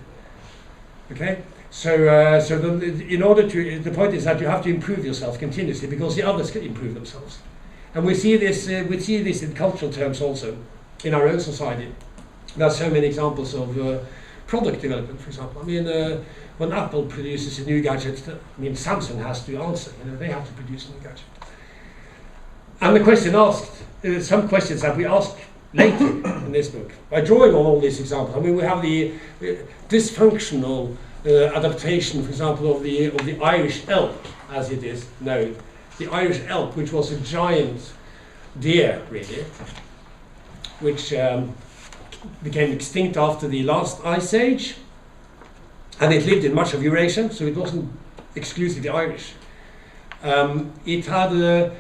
Okay. So the point is that you have to improve yourself continuously, because the others can improve themselves. And we see this in cultural terms also in our own society. There are so many examples of product development, for example. When Apple produces a new gadget, Samsung has to answer. They have to produce a new gadget. And the question asked, some questions that we ask later in this book, by drawing on all these examples. We have the dysfunctional adaptation, for example, of the Irish elk, as it is known. The Irish elk, which was a giant deer, really, which became extinct after the last ice age, and it lived in much of Eurasia, so it wasn't exclusively Irish. It had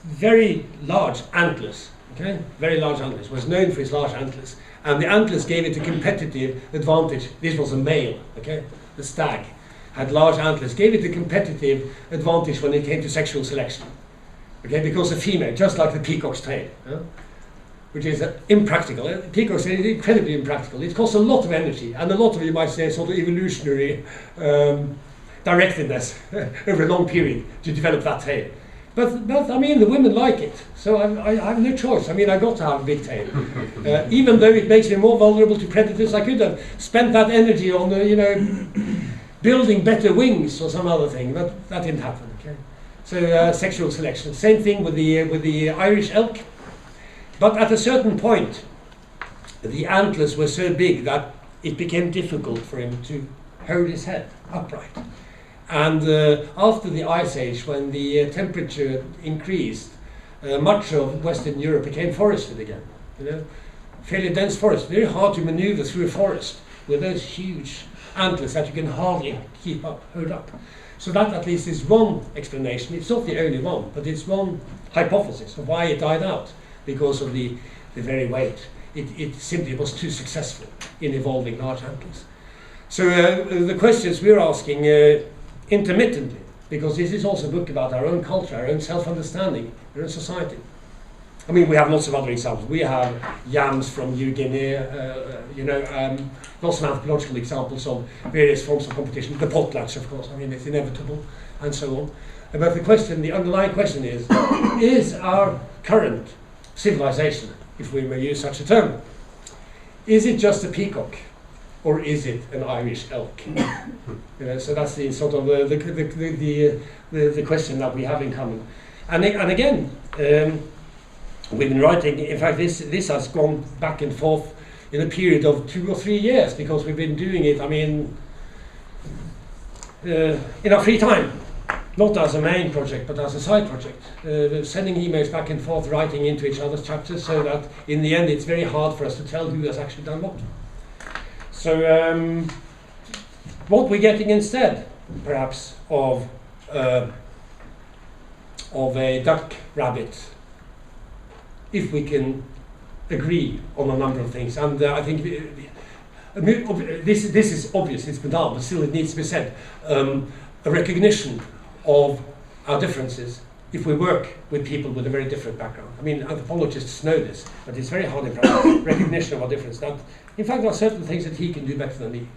very large antlers, okay? Very large antlers. It was known for its large antlers, and the antlers gave it a competitive advantage. This was a male, okay? The stag had large antlers, gave it a competitive advantage when it came to sexual selection, okay? Because a female, just like the peacock's tail, which is impractical. Peacock's tail is incredibly impractical. It costs a lot of energy and a lot of, you might say, sort of evolutionary directedness over a long period to develop that tail. But I mean, the women like it, so I have no choice. I mean, I got to have a big tail. Even though it makes me more vulnerable to predators, I could have spent that energy on, building better wings or some other thing, but that didn't happen. Okay, so sexual selection. Same thing with the Irish elk. But at a certain point, the antlers were so big that it became difficult for him to hold his head upright. And after the Ice Age, when the temperature increased, much of Western Europe became forested again. Fairly dense forest, very hard to maneuver through a forest with those huge antlers that you can hardly hold up. So that at least is one explanation. It's not the only one, but it's one hypothesis of why it died out, because of the very weight. It simply was too successful in evolving large antlers. So the questions we're asking intermittently, because this is also a book about our own culture, our own self-understanding, our own society. I mean, we have lots of other examples. We have yams from New Guinea, lots of anthropological examples of various forms of competition. The potlatch, of course, I mean, it's inevitable, and so on. But the underlying question is our current civilization, if we may use such a term, is it just a peacock, or is it an Irish elk? So that's the sort of the question that we have in common. And again, we've been writing. In fact, this has gone back and forth in a period of 2 or 3 years, because we've been doing it. I mean, in our free time, not as a main project, but as a side project, sending emails back and forth, writing into each other's chapters, so that in the end it's very hard for us to tell who has actually done what. So what we're getting instead, perhaps, of a duck rabbit, if we can agree on a number of things, and I think this is obvious, it's banal, but still it needs to be said, a recognition of our differences if we work with people with a very different background. I mean, anthropologists know this, but it's very hard in practice. Recognition of our difference. That, in fact, there are certain things that he can do better than me.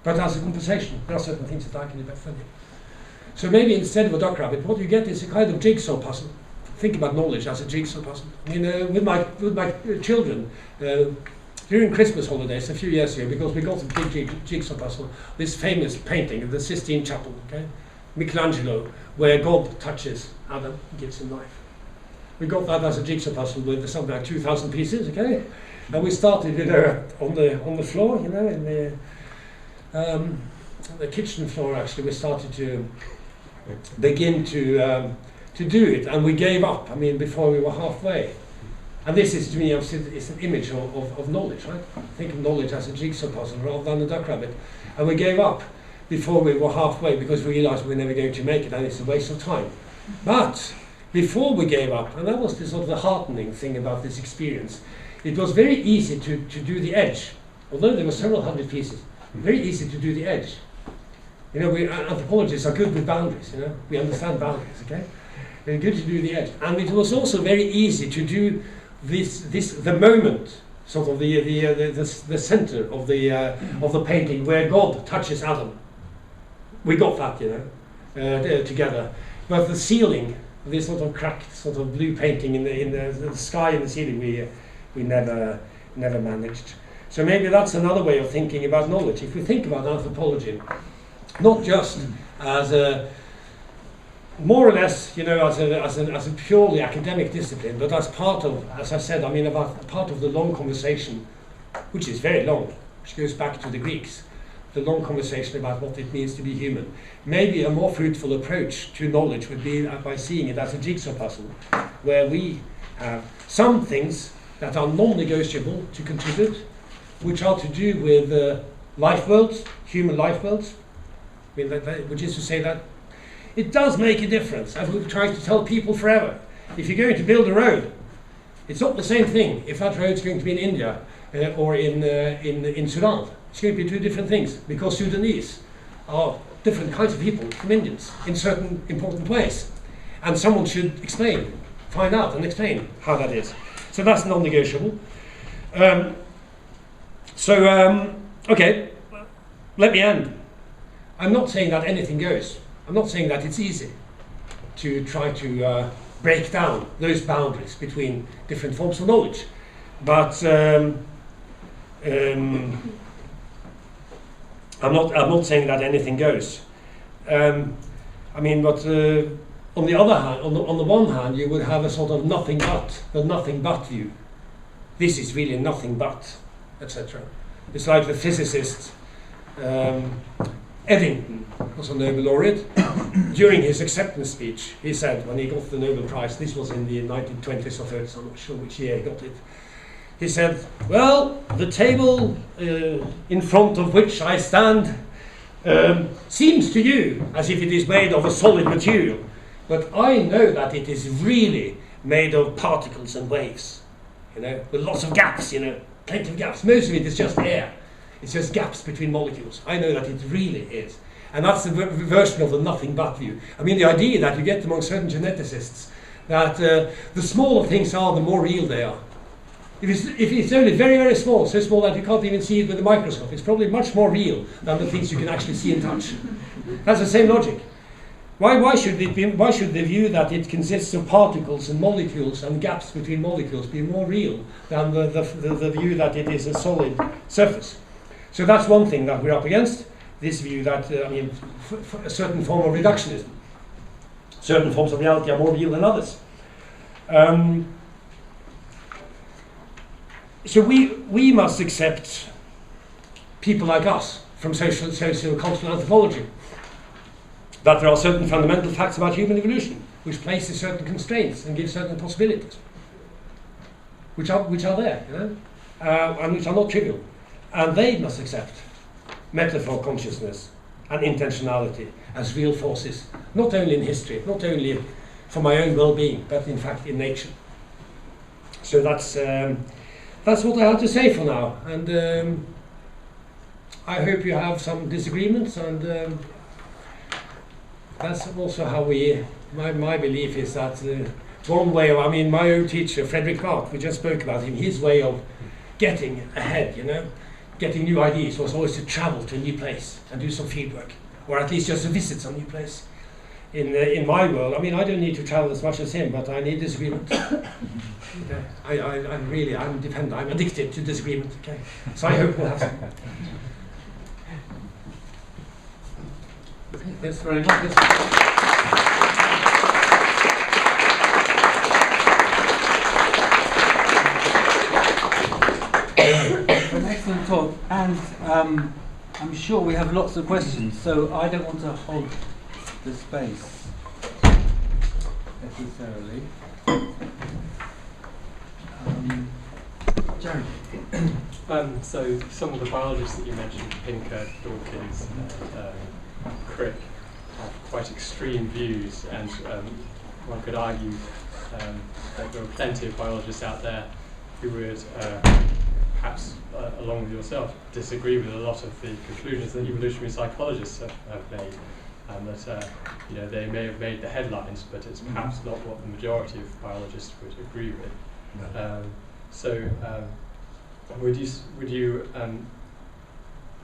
But as a conversation, there are certain things that I can do better than him. So maybe instead of a duck rabbit, what you get is a kind of jigsaw puzzle. Think about knowledge as a jigsaw puzzle. I mean, with my children, during Christmas holidays a few years ago, because we got a big jigsaw puzzle, this famous painting of the Sistine Chapel, okay? Michelangelo, where God touches Adam and gives him life. We got that as a jigsaw puzzle with something like 2,000 pieces, okay? And we started on the floor, in the kitchen floor. Actually, we started to begin to do it, and we gave up. I mean, before we were halfway. And this is, to me, it's an image of knowledge, right? Think of knowledge as a jigsaw puzzle rather than a duck rabbit. And we gave up before we were halfway, because we realized we were never going to make it and it's a waste of time. But before we gave up, and that was the sort of the heartening thing about this experience, it was very easy to do the edge. Although there were several hundred pieces, very easy to do the edge. We anthropologists are good with boundaries, we understand boundaries, okay? It's good to do the edge. And it was also very easy to do the moment, sort of the center of the painting where God touches Adam. We got that, together. But the ceiling, this sort of cracked, sort of blue painting in the sky and the ceiling, we never managed. So maybe that's another way of thinking about knowledge. If we think about anthropology, not just as a more or less, as a purely academic discipline, but as part of, as I said, about part of the long conversation, which is very long, which goes back to the Greeks, the long conversation about what it means to be human. Maybe a more fruitful approach to knowledge would be by seeing it as a jigsaw puzzle, where we have some things that are non-negotiable to contribute, which are to do with life worlds, human life worlds, which is to say that it does make a difference, as we've tried to tell people forever. If you're going to build a road, it's not the same thing if that road's going to be in India or in Sudan. It's going to be two different things, because Sudanese are different kinds of people from Indians in certain important ways. And someone should find out and explain how that is. So that's non-negotiable. Okay, let me end. I'm not saying that anything goes. I'm not saying that it's easy to try to break down those boundaries between different forms of knowledge. But I'm not saying that anything goes. But on the other hand, on the one hand, you would have a sort of nothing but view. This is really nothing but, etc. It's like the physicist Eddington was a Nobel laureate. During his acceptance speech, he said, when he got the Nobel Prize, this was in the 1920s or 30s, I'm not sure which year he got it. He said, well, the table in front of which I stand seems to you as if it is made of a solid material, but I know that it is really made of particles and waves, with lots of gaps, plenty of gaps. Most of it is just air. It's just gaps between molecules. I know that it really is. And that's the version of the nothing but view. The idea that you get among certain geneticists that the smaller things are, the more real they are. If it's only very, very small, so small that you can't even see it with a microscope, it's probably much more real than the things you can actually see and touch. That's the same logic. Why should the view that it consists of particles and molecules and gaps between molecules be more real than the view that it is a solid surface? So that's one thing that we're up against, this view that, a certain form of reductionism. Certain forms of reality are more real than others. So we must accept people like us from socio-cultural anthropology, that there are certain fundamental facts about human evolution which places certain constraints and give certain possibilities, which are there, and which are not trivial. And they must accept metaphor consciousness and intentionality as real forces, not only in history, not only for my own well-being, but in fact in nature. So that's what I have to say for now, and I hope you have some disagreements, and that's also how my belief is that one way of, my old teacher, Frederick Mark, we just spoke about him, his way of getting ahead, getting new ideas was always to travel to a new place and do some field work, or at least just to visit some new place. In my world, I don't need to travel as much as him, but I need disagreement. Okay. I'm addicted to disagreement. Okay, so I hope we'll have some. Thanks very much. An excellent talk, and I'm sure we have lots of questions, so I don't want to hold the space necessarily. Jerry. So some of the biologists that you mentioned, Pinker, Dawkins, Crick, have quite extreme views, and one could argue that there are plenty of biologists out there who would perhaps, along with yourself, disagree with a lot of the conclusions that evolutionary psychologists have made, and that they may have made the headlines, but it's perhaps not what the majority of biologists would agree with. No. Would you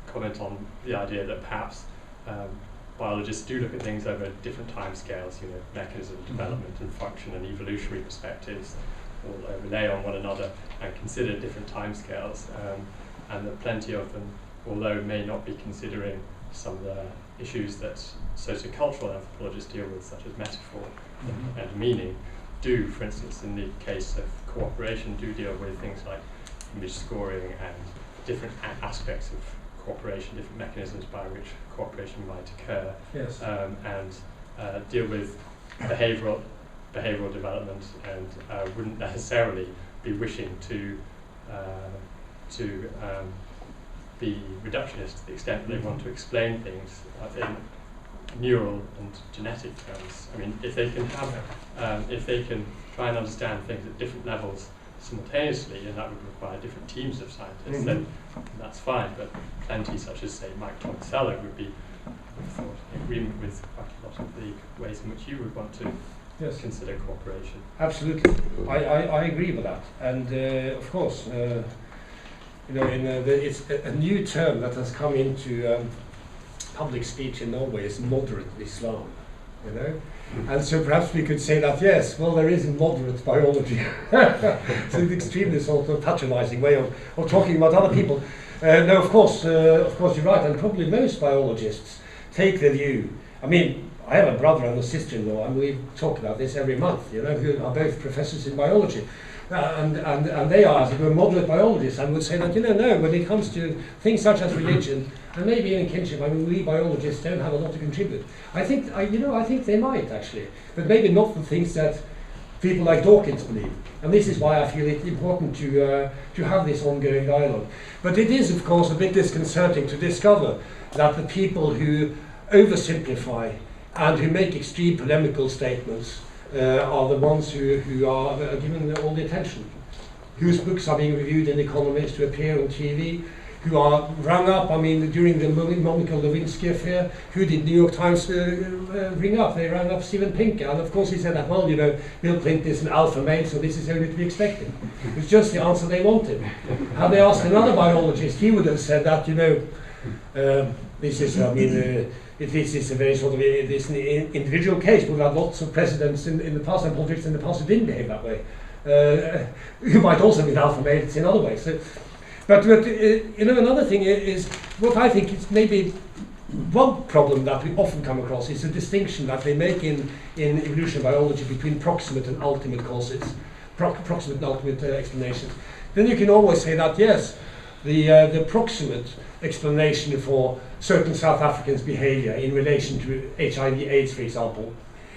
comment on the idea that perhaps biologists do look at things over different time scales, mechanism, development and function and evolutionary perspectives all overlay on one another and consider different time scales, and that plenty of them, although may not be considering some of the issues that sociocultural anthropologists deal with, such as metaphor and meaning, do, for instance, in the case of cooperation, do deal with things like image scoring and different aspects of cooperation, different mechanisms by which cooperation might occur, Yes. and deal with behavioural development, and wouldn't necessarily be wishing to be reductionist to the extent that they want to explain things in neural and genetic terms. I mean, if they can have, if they can try and understand things at different levels simultaneously, and that would require different teams of scientists, then that's fine. But plenty, such as say Mike Tomasello, would be, I thought, in agreement with quite a lot of the ways in which you would want to consider cooperation. Absolutely, I agree with that, and of course, you know, it's a new term that has come into public speech in Norway is moderate Islam, you know. And so perhaps we could say that, yes, well, there is a moderate biology. It's an extremely sort of patronizing way of talking about other people. No, of course you're right, and probably most biologists take the view. I mean, I have a brother and a sister-in-law, and we talk about this every month, you know, who are both professors in biology. And they are, as it were, moderate biologists, and would say that, you know, no, when it comes to things such as religion, and maybe even kinship, I mean, we biologists don't have a lot to contribute. I think they might, actually, but maybe not the things that people like Dawkins believe. And this is why I feel it important to have this ongoing dialogue. But it is, of course, a bit disconcerting to discover that the people who oversimplify and who make extreme polemical statements are the ones who are given all the attention, whose books are being reviewed in The Economist, who appear on TV, who are rung up. I mean, during the Monica Lewinsky affair, who did New York Times ring up? They rang up Steven Pinker, and of course he said that, well, you know, Bill Clinton is an alpha male, so this is only to be expected. It's just the answer they wanted. Had they asked another biologist, he would have said that, you know, this is, I mean, this is a very sort of this an individual case. We've had lots of presidents in the past and politics in the past who didn't behave that way, who might also be alpha males in other ways. So, but you know, another thing is what I think is maybe one problem that we often come across is the distinction that they make in evolutionary biology between proximate and ultimate causes, proximate and ultimate explanations. Then you can always say that, yes, the proximate explanation for certain South Africans' behavior in relation to HIV/AIDS, for example,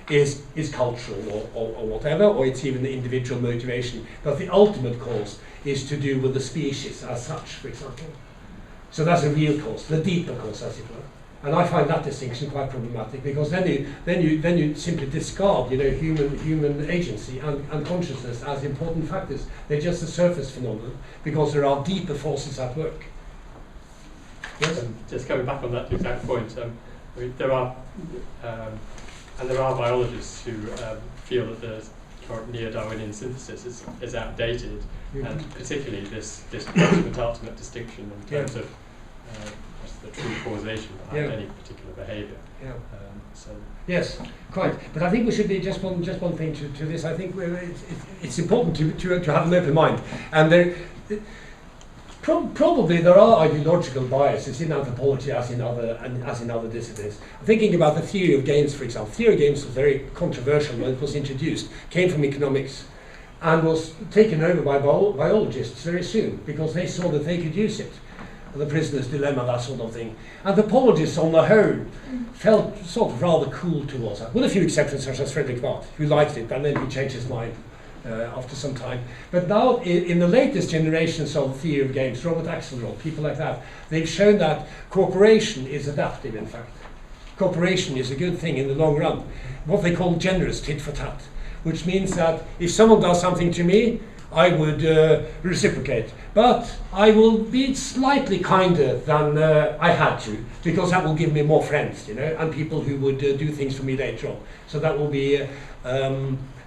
is cultural or whatever, or it's even the individual motivation. But the ultimate cause is to do with the species as such, for example. So that's a real cause, the deeper cause, as it were. And I find that distinction quite problematic, because then you simply discard, you know, human agency and consciousness as important factors. They're just a surface phenomenon, because there are deeper forces at work. Yes? Just coming back on that exact point, I mean, there are biologists who feel that the current neo-Darwinian synthesis is outdated, and particularly this ultimate distinction in terms of what's the true causation behind any particular behaviour. So yes, quite. But I think we should be just one thing to this. I think it's important to have an open mind, and there. Probably there are ideological biases in anthropology as in other disciplines. Thinking about the theory of games, for example. Theory of games was very controversial when it was introduced, came from economics, and was taken over by biologists very soon, because they saw that they could use it. The prisoner's dilemma, that sort of thing. Anthropologists on the whole felt sort of rather cool towards that, with a few exceptions such as Frederick Barth, who liked it, and then he changed his mind. After some time. But now, in the latest generations of theory of games, Robert Axelrod, people like that, they've shown that cooperation is adaptive, in fact. Cooperation is a good thing in the long run. What they call generous tit for tat, which means that if someone does something to me, I would reciprocate. But I will be slightly kinder than I had to, because that will give me more friends, you know, and people who would do things for me later on. So that will be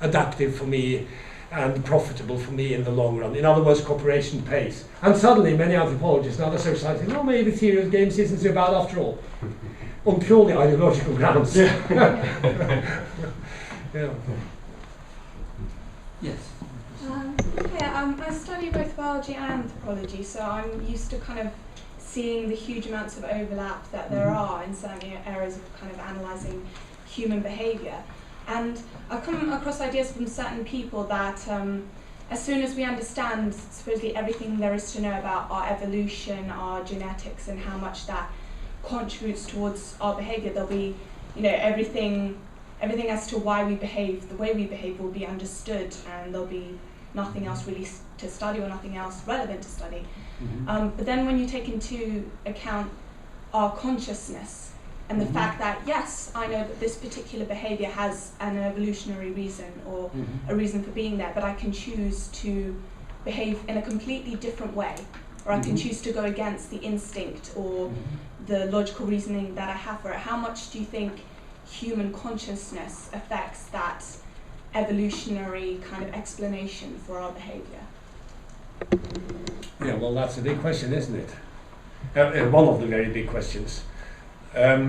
adaptive for me and profitable for me in the long run. In other words, cooperation pays. And suddenly many anthropologists and other social scientists, well, maybe the theory of games isn't so bad after all, on purely ideological grounds. Yeah. Yes. I study both biology and anthropology, so I'm used to kind of seeing the huge amounts of overlap that there are in certain areas of kind of analysing human behaviour. And I've come across ideas from certain people that as soon as we understand supposedly everything there is to know about our evolution, our genetics, and how much that contributes towards our behaviour, there'll be, everything as to why we behave the way we behave will be understood, and there'll be nothing else really to study or nothing else relevant to study. But then when you take into account our consciousness and the fact that, yes, I know that this particular behaviour has an evolutionary reason or a reason for being there, but I can choose to behave in a completely different way, or I can choose to go against the instinct or the logical reasoning that I have for it. How much do you think human consciousness affects that evolutionary kind of explanation for our behaviour? Yeah, well, that's a big question, isn't it? One of the very big questions. There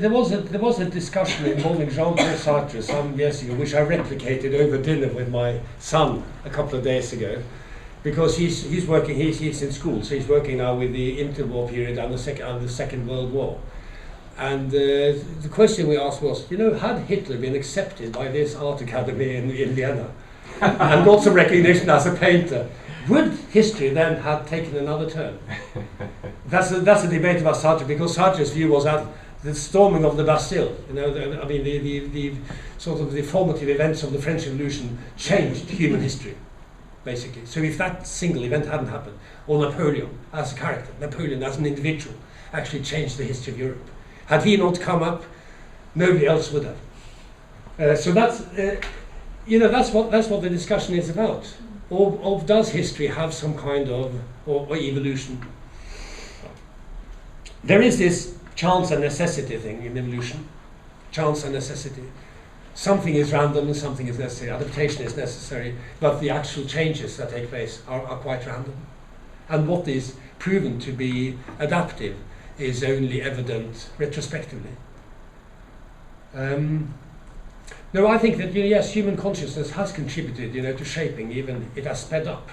was a discussion involving Jean-Paul Sartre some years ago, which I replicated over dinner with my son a couple of days ago, because he's working. He's in school, so he's working now with the interwar period and the Second World War. And the question we asked was, had Hitler been accepted by this art academy in Vienna and got some recognition as a painter, would history then have taken another turn? That's a debate about Sartre, because Sartre's view was that the storming of the Bastille, the sort of the formative events of the French Revolution changed human history, basically. So if that single event hadn't happened, or Napoleon as a character, Napoleon as an individual, actually changed the history of Europe. Had he not come up, nobody else would have. So that's what the discussion is about. Or does history have some kind of or evolution? There is this chance and necessity thing in evolution. Chance and necessity. Something is random and something is necessary. Adaptation is necessary, but the actual changes that take place are quite random. And what is proven to be adaptive is only evident retrospectively. No, I think that yes, human consciousness has contributed, to shaping. Even it has sped up,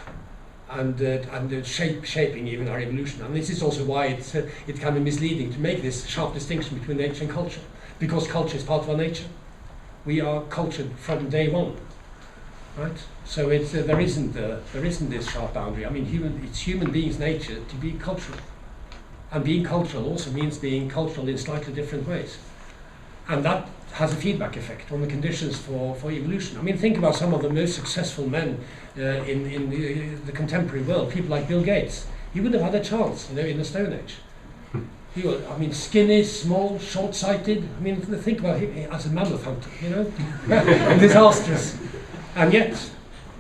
and shaping even our evolution. And this is also why it can be misleading to make this sharp distinction between nature and culture, because culture is part of our nature. We are cultured from day one, right? So there isn't this sharp boundary. I mean, it's human beings' nature to be cultural. And being cultural also means being cultural in slightly different ways. And that has a feedback effect on the conditions for evolution. I mean, think about some of the most successful men in the contemporary world, people like Bill Gates. He wouldn't have had a chance, in the Stone Age. He was, skinny, small, short-sighted. Think about him as a mammoth hunter, and disastrous. And yet,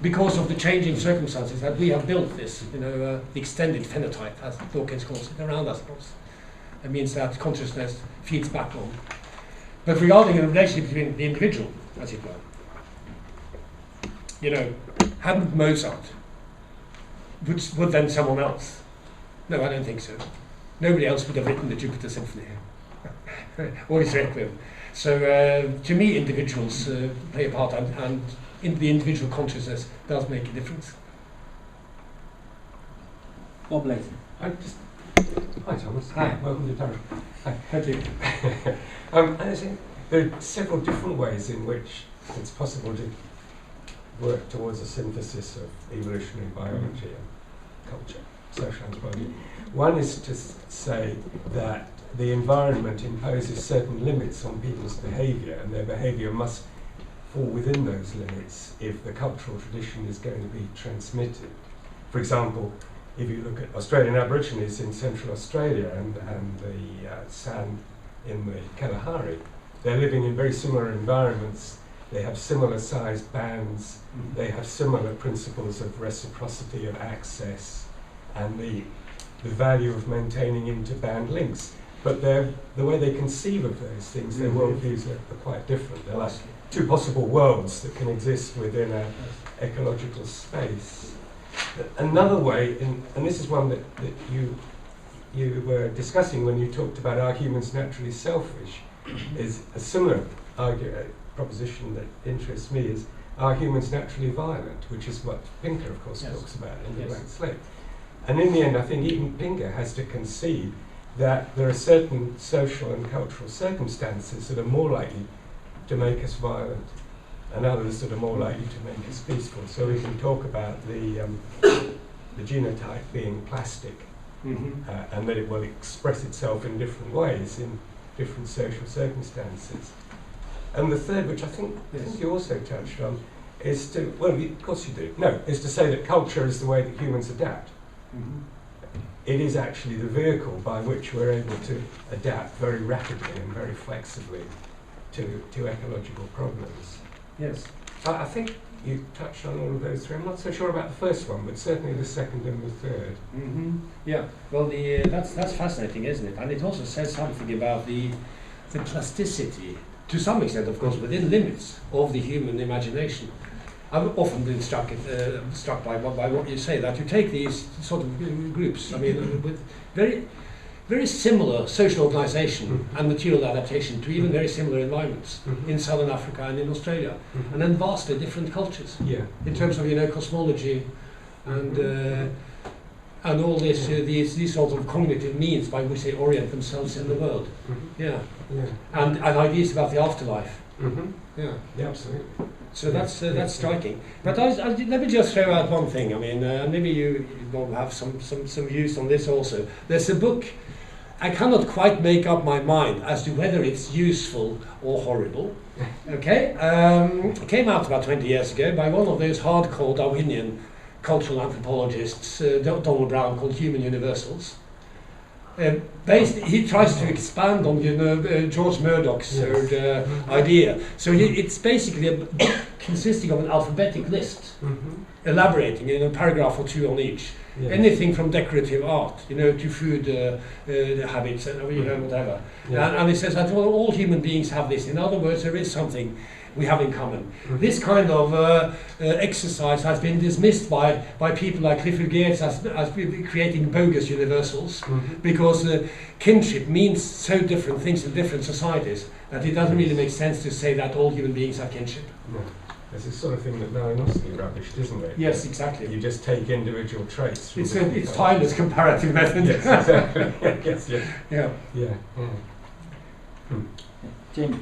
because of the changing circumstances that we have built this, the extended phenotype, as Dawkins calls it, around ourselves. It means that consciousness feeds back on. But regarding the relationship between the individual, as it were, hadn't Mozart, would then someone else? No, I don't think so. Nobody else would have written the Jupiter Symphony or his Requiem. So to me, individuals play a part, and in the individual consciousness does make a difference. Bob Layton. Hi Thomas. Hi. Welcome to Durham. Hi. Thank you. I think there are several different ways in which it's possible to work towards a synthesis of evolutionary biology and culture, social anthropology. One is to say that the environment imposes certain limits on people's behaviour, and their behaviour must fall within those limits if the cultural tradition is going to be transmitted. For example, if you look at Australian Aborigines in Central Australia and the San in the Kalahari, they're living in very similar environments. They have similar sized bands. They have similar principles of reciprocity of access and the value of maintaining interband links. But the way they conceive of those things, their worldviews are quite different. They're like two possible worlds that can exist within an ecological space. Another way, and this is one that you were discussing when you talked about are humans naturally selfish, is a similar proposition that interests me is, are humans naturally violent, which is what Pinker, of course, talks about in The Blank Slate. And in the end, I think even Pinker has to concede that there are certain social and cultural circumstances that are more likely to make us violent, and others that are more likely to make us peaceful. So we can talk about the genotype being plastic, and that it will express itself in different ways in different social circumstances. And the third, which I think you also touched on, is to, well, of course you do, no, is to say that culture is the way that humans adapt. It is actually the vehicle by which we're able to adapt very rapidly and very flexibly to ecological problems. Yes. I think you touched on all of those three. I'm not so sure about the first one, but certainly the second and the third. Yeah. Well, that's fascinating, isn't it? And it also says something about the plasticity, to some extent, of course, within limits of the human imagination. I've often been struck by what you say, that you take these sort of groups, I mean, with very, very similar social organisation and material adaptation to even very similar environments in Southern Africa and in Australia, and then vastly different cultures in terms of, you know, cosmology and all this, these sorts of cognitive means by which they orient themselves in the world. And ideas about the afterlife. Yeah, absolutely. So that's striking. But let me just throw out one thing. I mean, maybe you will have some views on this also. There's a book. I cannot quite make up my mind as to whether it's useful or horrible. Okay, it came out about 20 years ago by one of those hardcore Darwinian cultural anthropologists, Donald Brown, called Human Universals. He tries to expand on, you know, George Murdoch's idea. So it's basically a book consisting of an alphabetic list, elaborating in a paragraph or two on each. Anything from decorative art, you know, to food habits and whatever. And it says that all human beings have this. In other words, there is something we have in common. This kind of exercise has been dismissed by people like Clifford Geertz as creating bogus universals, because kinship means so different things in different societies that it doesn't really make sense to say that all human beings have kinship. There's this sort of thing that Malinowski rubbished, isn't it? Yes, exactly. You just take individual traits. It's Tyler's comparative method. Yes, exactly. Yeah. Jamie.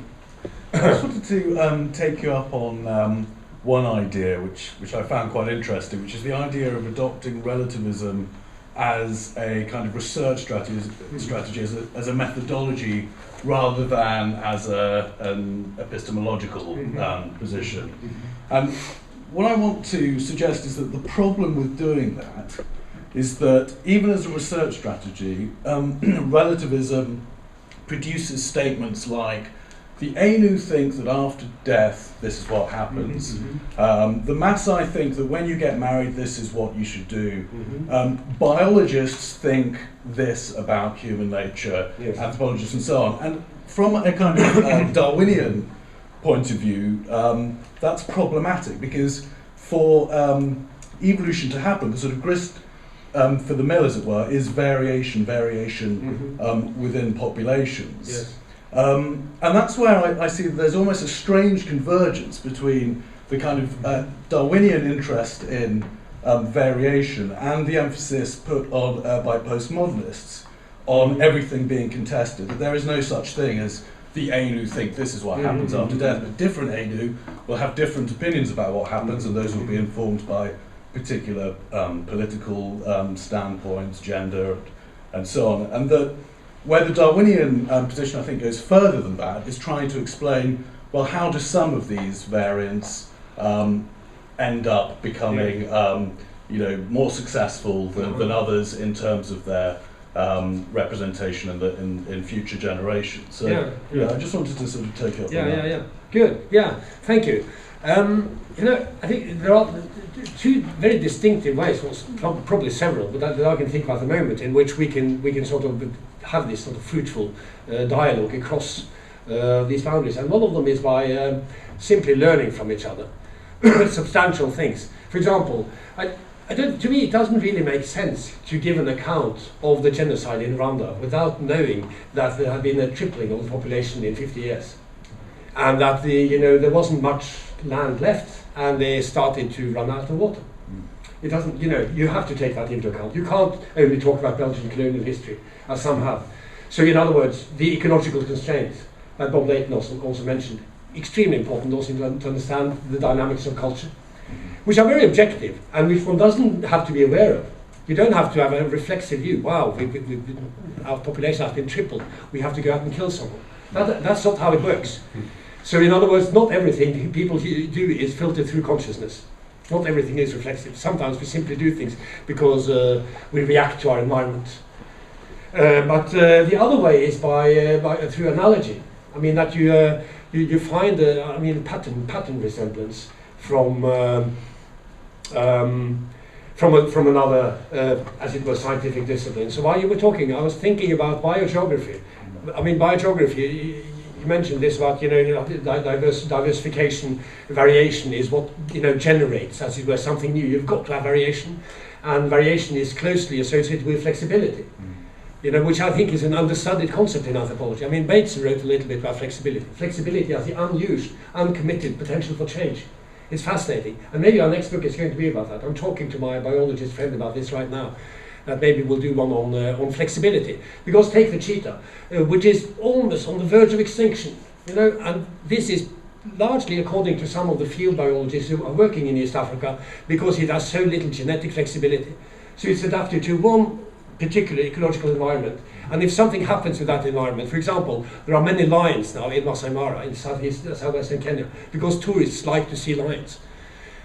I just wanted to take you up on one idea which I found quite interesting, which is the idea of adopting relativism as a kind of research strategy as a methodology rather than as an epistemological position. And what I want to suggest is that the problem with doing that is that even as a research strategy, relativism produces statements like, the Ainu think that after death, this is what happens. The Maasai think that when you get married, this is what you should do. Biologists think this about human nature, anthropologists and so on. And from a kind of Darwinian point of view, that's problematic, because for evolution to happen, the sort of grist for the mill, as it were, is variation within populations. And that's where I see that there's almost a strange convergence between the kind of Darwinian interest in variation and the emphasis put on by postmodernists on everything being contested, that there is no such thing as the Ainu think this is what happens after death, but different Ainu will have different opinions about what happens, and those will be informed by particular political standpoints, gender, and so on. And that where the Darwinian position, I think, goes further than that, is trying to explain, well, how do some of these variants end up becoming, more successful than others in terms of their representation in future generations. So, I just wanted to sort of take up on that. Good. Yeah. Thank you. I think there are two very distinctive ways, well, probably several, but that I can think of at the moment, in which we can sort of have this sort of fruitful dialogue across these boundaries. And one of them is by simply learning from each other substantial things. For example, to me, it doesn't really make sense to give an account of the genocide in Rwanda without knowing that there had been a tripling of the population in 50 years, and that there wasn't much land left, and they started to run out of water. It doesn't, you have to take that into account. You can't only talk about Belgian colonial history, as some have. So, in other words, the ecological constraints that Bob Layton also mentioned extremely important also to understand the dynamics of culture, which are very objective and which one doesn't have to be aware of. You don't have to have a reflexive view. Wow, our population has been tripled. We have to go out and kill someone. That's not how it works. So in other words, not everything people do is filtered through consciousness. Not everything is reflexive. Sometimes we simply do things because we react to our environment. But the other way is by through analogy. I mean that you find pattern resemblance from another, as it were, scientific discipline. So while you were talking, I was thinking about biogeography. I mean, biogeography. You mentioned this about diversification, variation is what generates, as it were, something new. You've got to have variation, and variation is closely associated with flexibility. Which I think is an understudied concept in anthropology. I mean, Bates wrote a little bit about flexibility. Flexibility as the unused, uncommitted potential for change. It's fascinating. And maybe our next book is going to be about that. I'm talking to my biologist friend about this right now. That maybe we'll do one on flexibility. Because take the cheetah, which is almost on the verge of extinction. And this is largely according to some of the field biologists who are working in East Africa, because it has so little genetic flexibility. So it's adapted to one particular ecological environment, and if something happens with that environment, for example, there are many lions now in Masai Mara in southwestern Kenya, because tourists like to see lions,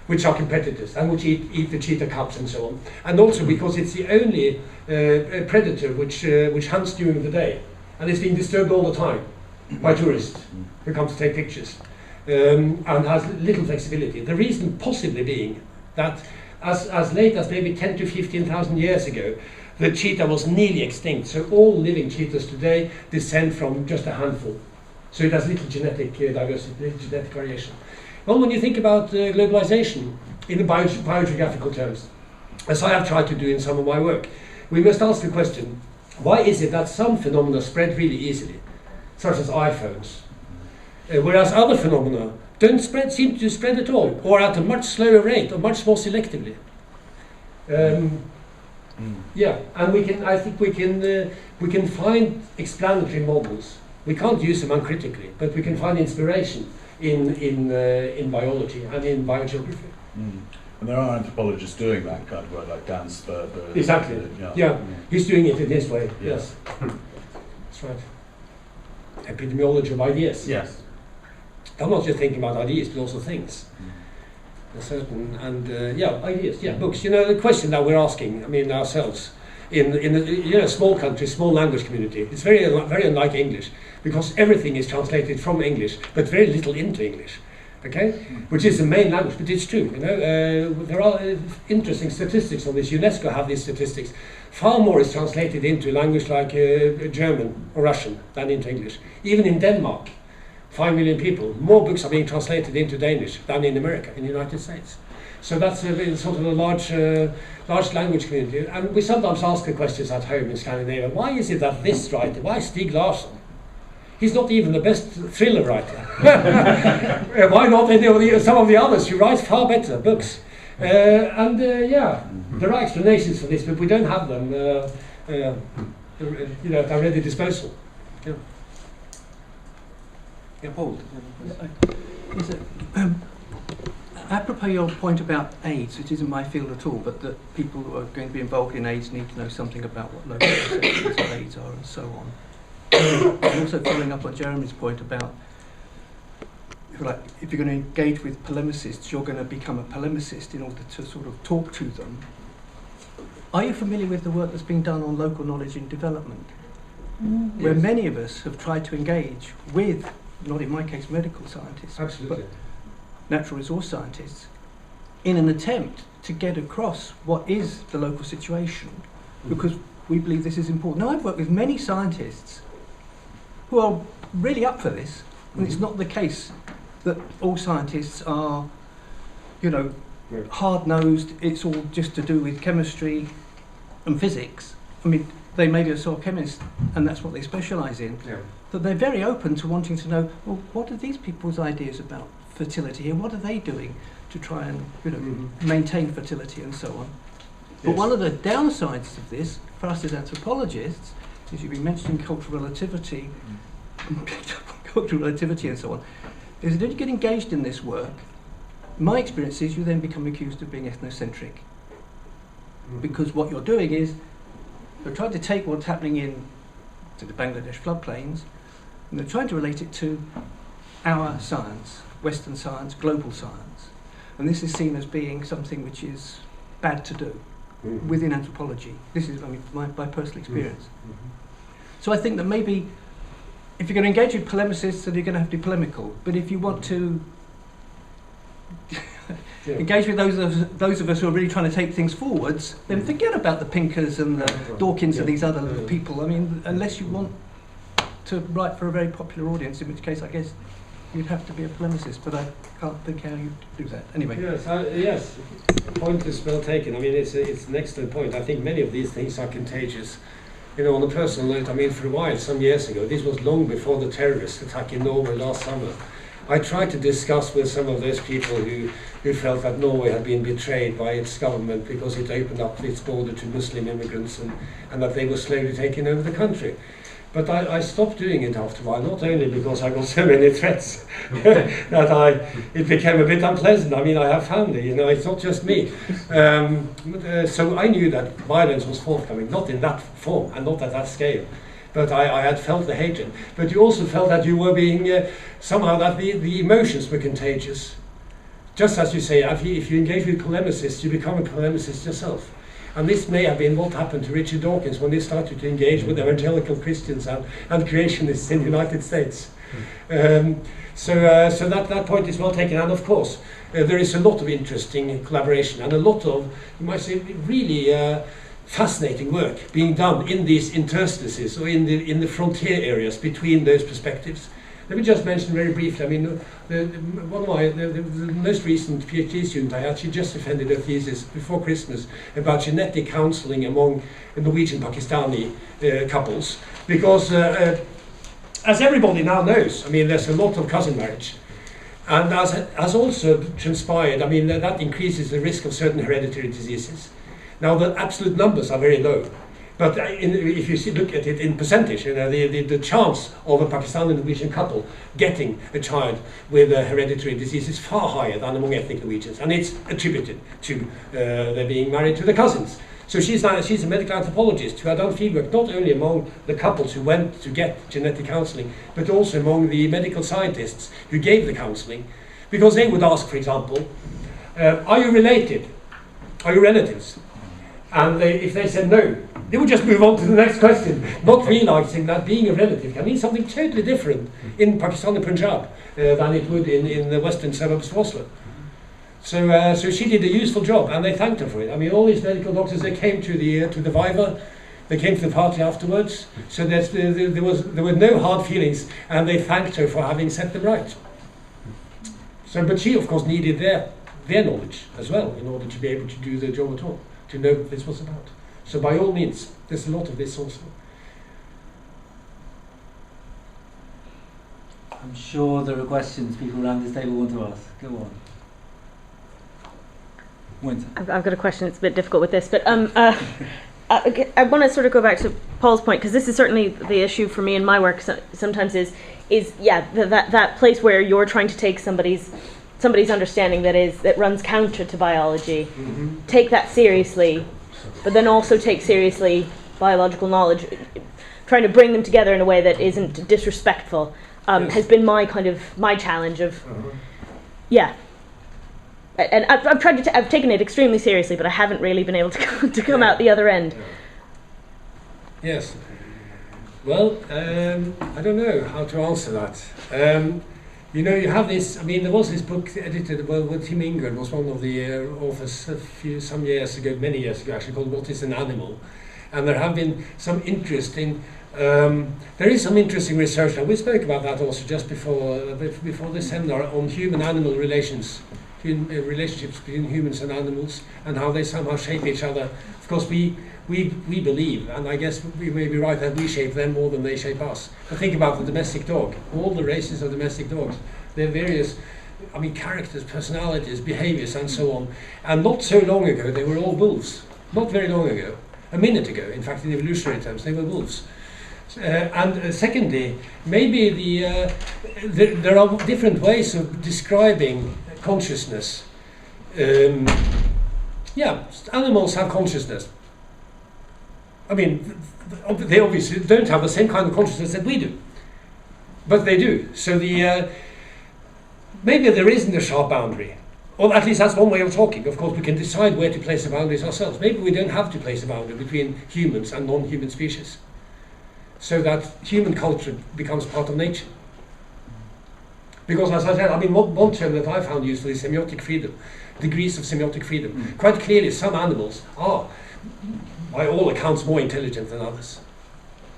which are competitors and which eat the cheetah cubs and so on, and also because it's the only predator which hunts during the day, and it's being disturbed all the time by tourists who come to take pictures, and has little flexibility. The reason possibly being that as late as maybe 10 to 15,000 years ago, the cheetah was nearly extinct. So all living cheetahs today descend from just a handful. So it has little genetic diversity, genetic variation. Well, when you think about globalization in the biogeographical terms, as I have tried to do in some of my work, we must ask the question, why is it that some phenomena spread really easily, such as iPhones, whereas other phenomena don't seem to spread at all, or at a much slower rate, or much more selectively? Yeah, and I think we can find explanatory models. We can't use them uncritically, but we can find inspiration in biology and in biogeography. And there are anthropologists doing that kind of work, like Dan Sperber. Exactly. Yeah, he's doing it in his way. Yes, that's right. Epidemiology of ideas. Yes. I'm not just thinking about ideas, but also things. Ideas, books. The question that we're asking, ourselves, in a small country, small language community, it's very unlike English, because everything is translated from English, but very little into English. Okay, which is the main language, but it's true. There are interesting statistics on this. UNESCO have these statistics. Far more is translated into language like German or Russian than into English. Even in Denmark, 5 million people, more books are being translated into Danish than in America, in the United States. So that's sort of a large language community. And we sometimes ask the questions at home in Scandinavia, why is it that this writer, why Stieg Larsson? He's not even the best thriller writer. Why not some of the others who write far better books? There are explanations for this, but we don't have them at our ready disposal. Yeah, Paul. Apropos your point about AIDS, which isn't my field at all, but that people who are going to be involved in AIDS need to know something about what local conceptions of AIDS are and so on. And also following up on Jeremy's point about, if you're going to engage with polemicists, you're going to become a polemicist in order to sort of talk to them. Are you familiar with the work that's being done on local knowledge in development? Where many of us have tried to engage with, not in my case medical scientists, absolutely, but natural resource scientists, in an attempt to get across what is the local situation, because we believe this is important. Now, I've worked with many scientists who are really up for this, and it's not the case that all scientists are, hard-nosed, it's all just to do with chemistry and physics. They may be a soil chemist, and that's what they specialise in. Yeah. But they're very open to wanting to know, well, what are these people's ideas about fertility here? What are they doing to try and maintain fertility and so on? But one of the downsides of this, for us as anthropologists, is you've been mentioning cultural relativity and so on. is that if you get engaged in this work, my experience is you then become accused of being ethnocentric. Because what you're doing is you're trying to take what's happening to the Bangladesh floodplains, and they're trying to relate it to our science, Western science, global science. And this is seen as being something which is bad to do within anthropology. This is, I mean, my personal experience. So I think that maybe if you're going to engage with polemicists, then you're going to have to be polemical. But if you want to engage with those of us who are really trying to take things forwards, then forget about the Pinkers and the Dawkins and these other people. I mean, unless you want to write for a very popular audience, in which case I guess you'd have to be a polemicist, but I can't think how you do that. Anyway. Yes, the point is well taken. I mean, it's an excellent point. I think many of these things are contagious. You know, on a personal note, I mean, for a while, some years ago, this was long before the terrorist attack in Norway last summer, I tried to discuss with some of those people who felt that Norway had been betrayed by its government because it opened up its border to Muslim immigrants and that they were slowly taking over the country. But I stopped doing it after a while, not only because I got so many threats that it became a bit unpleasant. I mean, I have family, you know, it's not just me. So I knew that violence was forthcoming, not in that form and not at that scale. But I had felt the hatred. But you also felt that you were being, somehow that the emotions were contagious. Just as you say, if you engage with polemicists, you become a polemicist yourself. And this may have been what happened to Richard Dawkins when he started to engage with evangelical Christians and creationists in the United States. So that point is well taken. And of course, there is a lot of interesting collaboration and a lot of, you might say, really fascinating work being done in these interstices or in the frontier areas between those perspectives. Let me just mention very briefly, I mean, the most recent PhD student I had, she just defended a thesis before Christmas about genetic counselling among Norwegian Pakistani couples, because as everybody now knows, I mean, there's a lot of cousin marriage. And as also transpired, I mean, that increases the risk of certain hereditary diseases. Now, the absolute numbers are very low. But if you look at it in percentage, you know, the chance of a Pakistani Norwegian couple getting a child with a hereditary disease is far higher than among ethnic Norwegians, and it's attributed to their being married to the cousins. So she's a medical anthropologist who had done fieldwork not only among the couples who went to get genetic counselling, but also among the medical scientists who gave the counselling, because they would ask, for example, are you related? Are you relatives? And if they said no, they would just move on to the next question, not realizing that being a relative can mean something totally different in Pakistani Punjab than it would in the western suburbs of Oslo. So she did a useful job, and they thanked her for it. I mean, all these medical doctors, they came to the Viva, they came to the party afterwards, so there were no hard feelings, and they thanked her for having set them right. So, but she, of course, needed their knowledge as well in order to be able to do the job at all, to know what this was about. So by all means, there's a lot of this also. I'm sure there are questions people around this table want to ask. Go on. Winter. I've got a question. It's a bit difficult with this, but I want to sort of go back to Paul's point, because this is certainly the issue for me in my work. Sometimes is that place where you're trying to take somebody's understanding that runs counter to biology, take that seriously, but then also take seriously biological knowledge, trying to bring them together in a way that isn't disrespectful, has been my challenge of, And I've taken it extremely seriously, but I haven't really been able to come out the other end. Yes. Well, I don't know how to answer that. You know, you have this. I mean, there was this book edited. Well, Tim Ingram was one of the authors many years ago, actually, called "What Is an Animal," and there have been some interesting. There is some interesting research. Now, we spoke about that also just before this seminar on human-animal relations. Relationships between humans and animals, and how they somehow shape each other. Of course, we believe, and I guess we may be right, that we shape them more than they shape us. But think about the domestic dog. All the races of domestic dogs, their various, characters, personalities, behaviors, and so on. And not so long ago, they were all wolves. Not very long ago, a minute ago, in fact, in evolutionary terms, they were wolves. And secondly, maybe there are different ways of describing consciousness. Yeah, animals have consciousness. I mean, they obviously don't have the same kind of consciousness that we do, but they do. So maybe there isn't a sharp boundary, or at least that's one way of talking. Of course, we can decide where to place the boundaries ourselves. Maybe we don't have to place a boundary between humans and non-human species, so that human culture becomes part of nature. Because, as I said, I mean, one term that I found useful is semiotic freedom, degrees of semiotic freedom. Quite clearly, some animals are, by all accounts, more intelligent than others,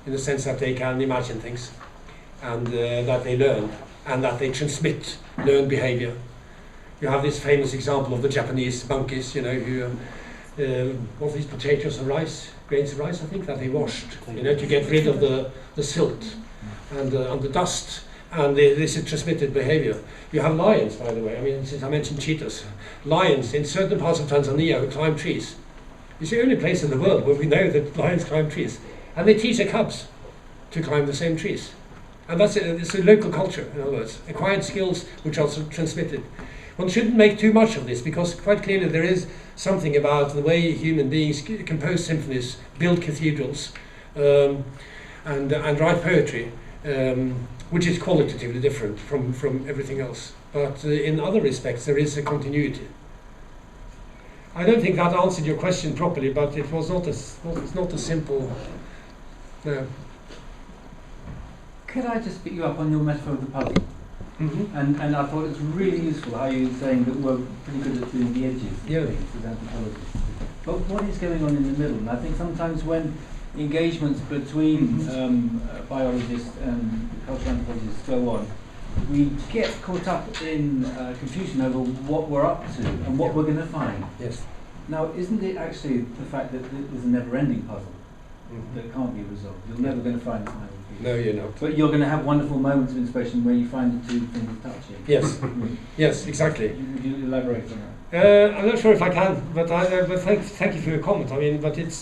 in the sense that they can imagine things, and that they learn, and that they transmit learned behavior. You have this famous example of the Japanese monkeys, you know, who, what these potatoes and rice, grains of rice, I think, that they washed, you know, to get rid of the silt and the dust. And this is transmitted behavior. You have lions, by the way. I mean, since I mentioned cheetahs, lions in certain parts of Tanzania who climb trees. It's the only place in the world where we know that lions climb trees, and they teach their cubs to climb the same trees. And it's a local culture, in other words, acquired skills which are transmitted. One shouldn't make too much of this, because quite clearly there is something about the way human beings compose symphonies, build cathedrals, and write poetry. Which is qualitatively different from everything else. But in other respects, there is a continuity. I don't think that answered your question properly, but it was not a simple. No. Could I just pick you up on your metaphor of the puzzle? Mm-hmm. And I thought it's really useful how you were saying that we're pretty good at doing the edges of things as anthropologists. But what is going on in the middle? And I think sometimes when engagements between biologists and cultural anthropologists go on, we get caught up in confusion over what we're up to and what we're going to find. Yes. Now, isn't it actually the fact that there's a never-ending puzzle that can't be resolved? You're never going to find the final piece. No, you're not. But you're going to have wonderful moments of inspiration where you find the two things touching. Yes. Yes, exactly. Would you elaborate on that? I'm not sure if I can, but thank you for your comment. I mean, but it's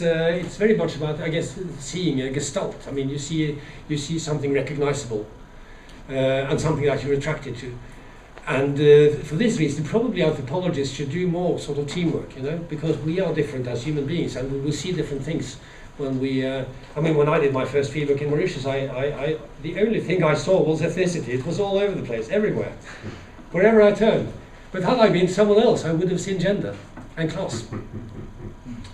very much about, I guess, seeing a gestalt. I mean, you see something recognizable, and something that you're attracted to. And for this reason, probably anthropologists should do more sort of teamwork, you know, because we are different as human beings, and we will see different things when we. I mean, when I did my first fieldwork in Mauritius, the only thing I saw was ethnicity. It was all over the place, everywhere, wherever I turned. But had I been someone else, I would have seen gender and class.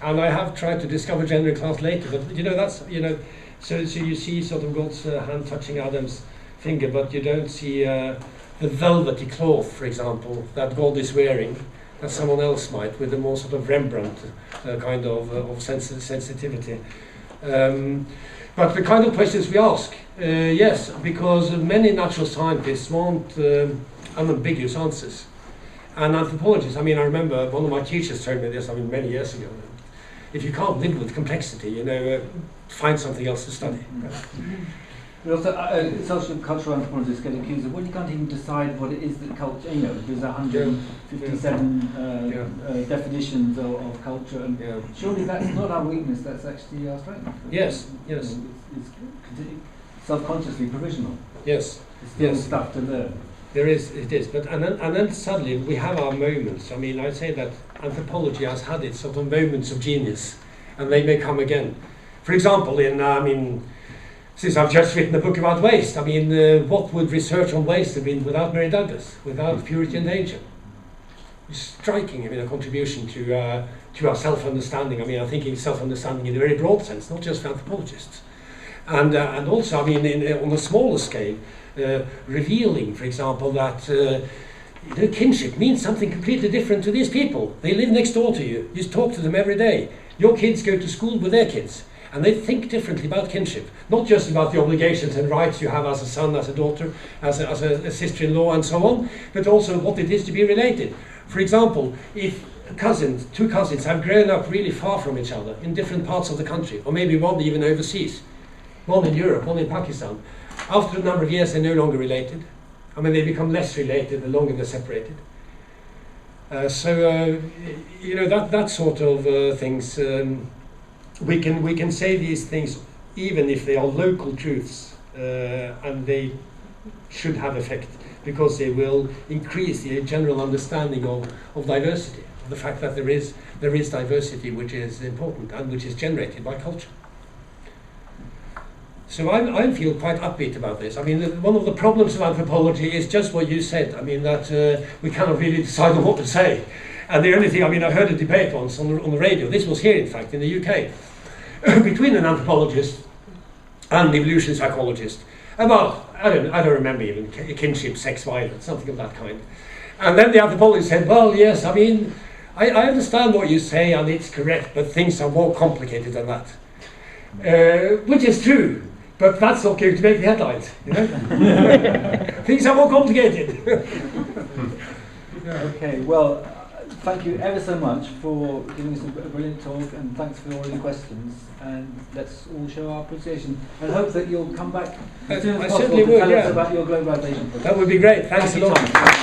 And I have tried to discover gender and class later, but you know, that's, you know, so you see sort of God's hand touching Adam's finger, but you don't see the velvety cloth, for example, that God is wearing, that someone else might, with a more sort of Rembrandt kind of sensitivity. But the kind of questions we ask, yes, because many natural scientists want unambiguous answers. And anthropologists, I mean, I remember one of my teachers told me this, I mean, many years ago. If you can't live with complexity, you know, find something else to study. But also, social cultural anthropologists get accused of, well, you can't even decide what it is that culture, you know, there's 157 definitions of culture, and surely that's not our weakness, that's actually our strength. Yes, yes. It's self-consciously provisional. Yes. There's still stuff to learn. There is, it is, but and then suddenly we have our moments. I mean, I'd say that anthropology has had its sort of moments of genius, and they may come again. For example, since I've just written a book about waste, I mean, what would research on waste have been without Mary Douglas, without Purity and Danger? It's striking, I mean, a contribution to our self-understanding. I mean, I'm thinking self-understanding in a very broad sense, not just for anthropologists, and also, I mean, on a smaller scale. Revealing, for example, that kinship means something completely different to these people. They live next door to you. You talk to them every day. Your kids go to school with their kids, and they think differently about kinship. Not just about the obligations and rights you have as a son, as a daughter, as a sister-in-law, and so on, but also what it is to be related. For example, if two cousins have grown up really far from each other in different parts of the country, or maybe one even overseas, one in Europe, one in Pakistan, after a number of years, they're no longer related. I mean, they become less related the longer they're separated. You know, that sort of things. We can say these things even if they are local truths, and they should have effect, because they will increase the general understanding of diversity, the fact that there is diversity which is important and which is generated by culture. So I feel quite upbeat about this. I mean, one of the problems of anthropology is just what you said. I mean, that we cannot really decide on what to say. And the only thing, I mean, I heard a debate once on the radio, this was here in fact, in the UK, between an anthropologist and an evolutionary psychologist about, I don't remember even, kinship, sex, violence, something of that kind. And then the anthropologist said, well, yes, I mean, I understand what you say and it's correct, but things are more complicated than that. Which is true, but that's not going to make the headlines, you know? Things are more complicated. Okay, well, thank you ever so much for giving us a brilliant talk, and thanks for all your questions. And let's all show our appreciation, and hope that you'll come back as soon as possible to tell us about your globalisation project. That would be great. Thanks a lot.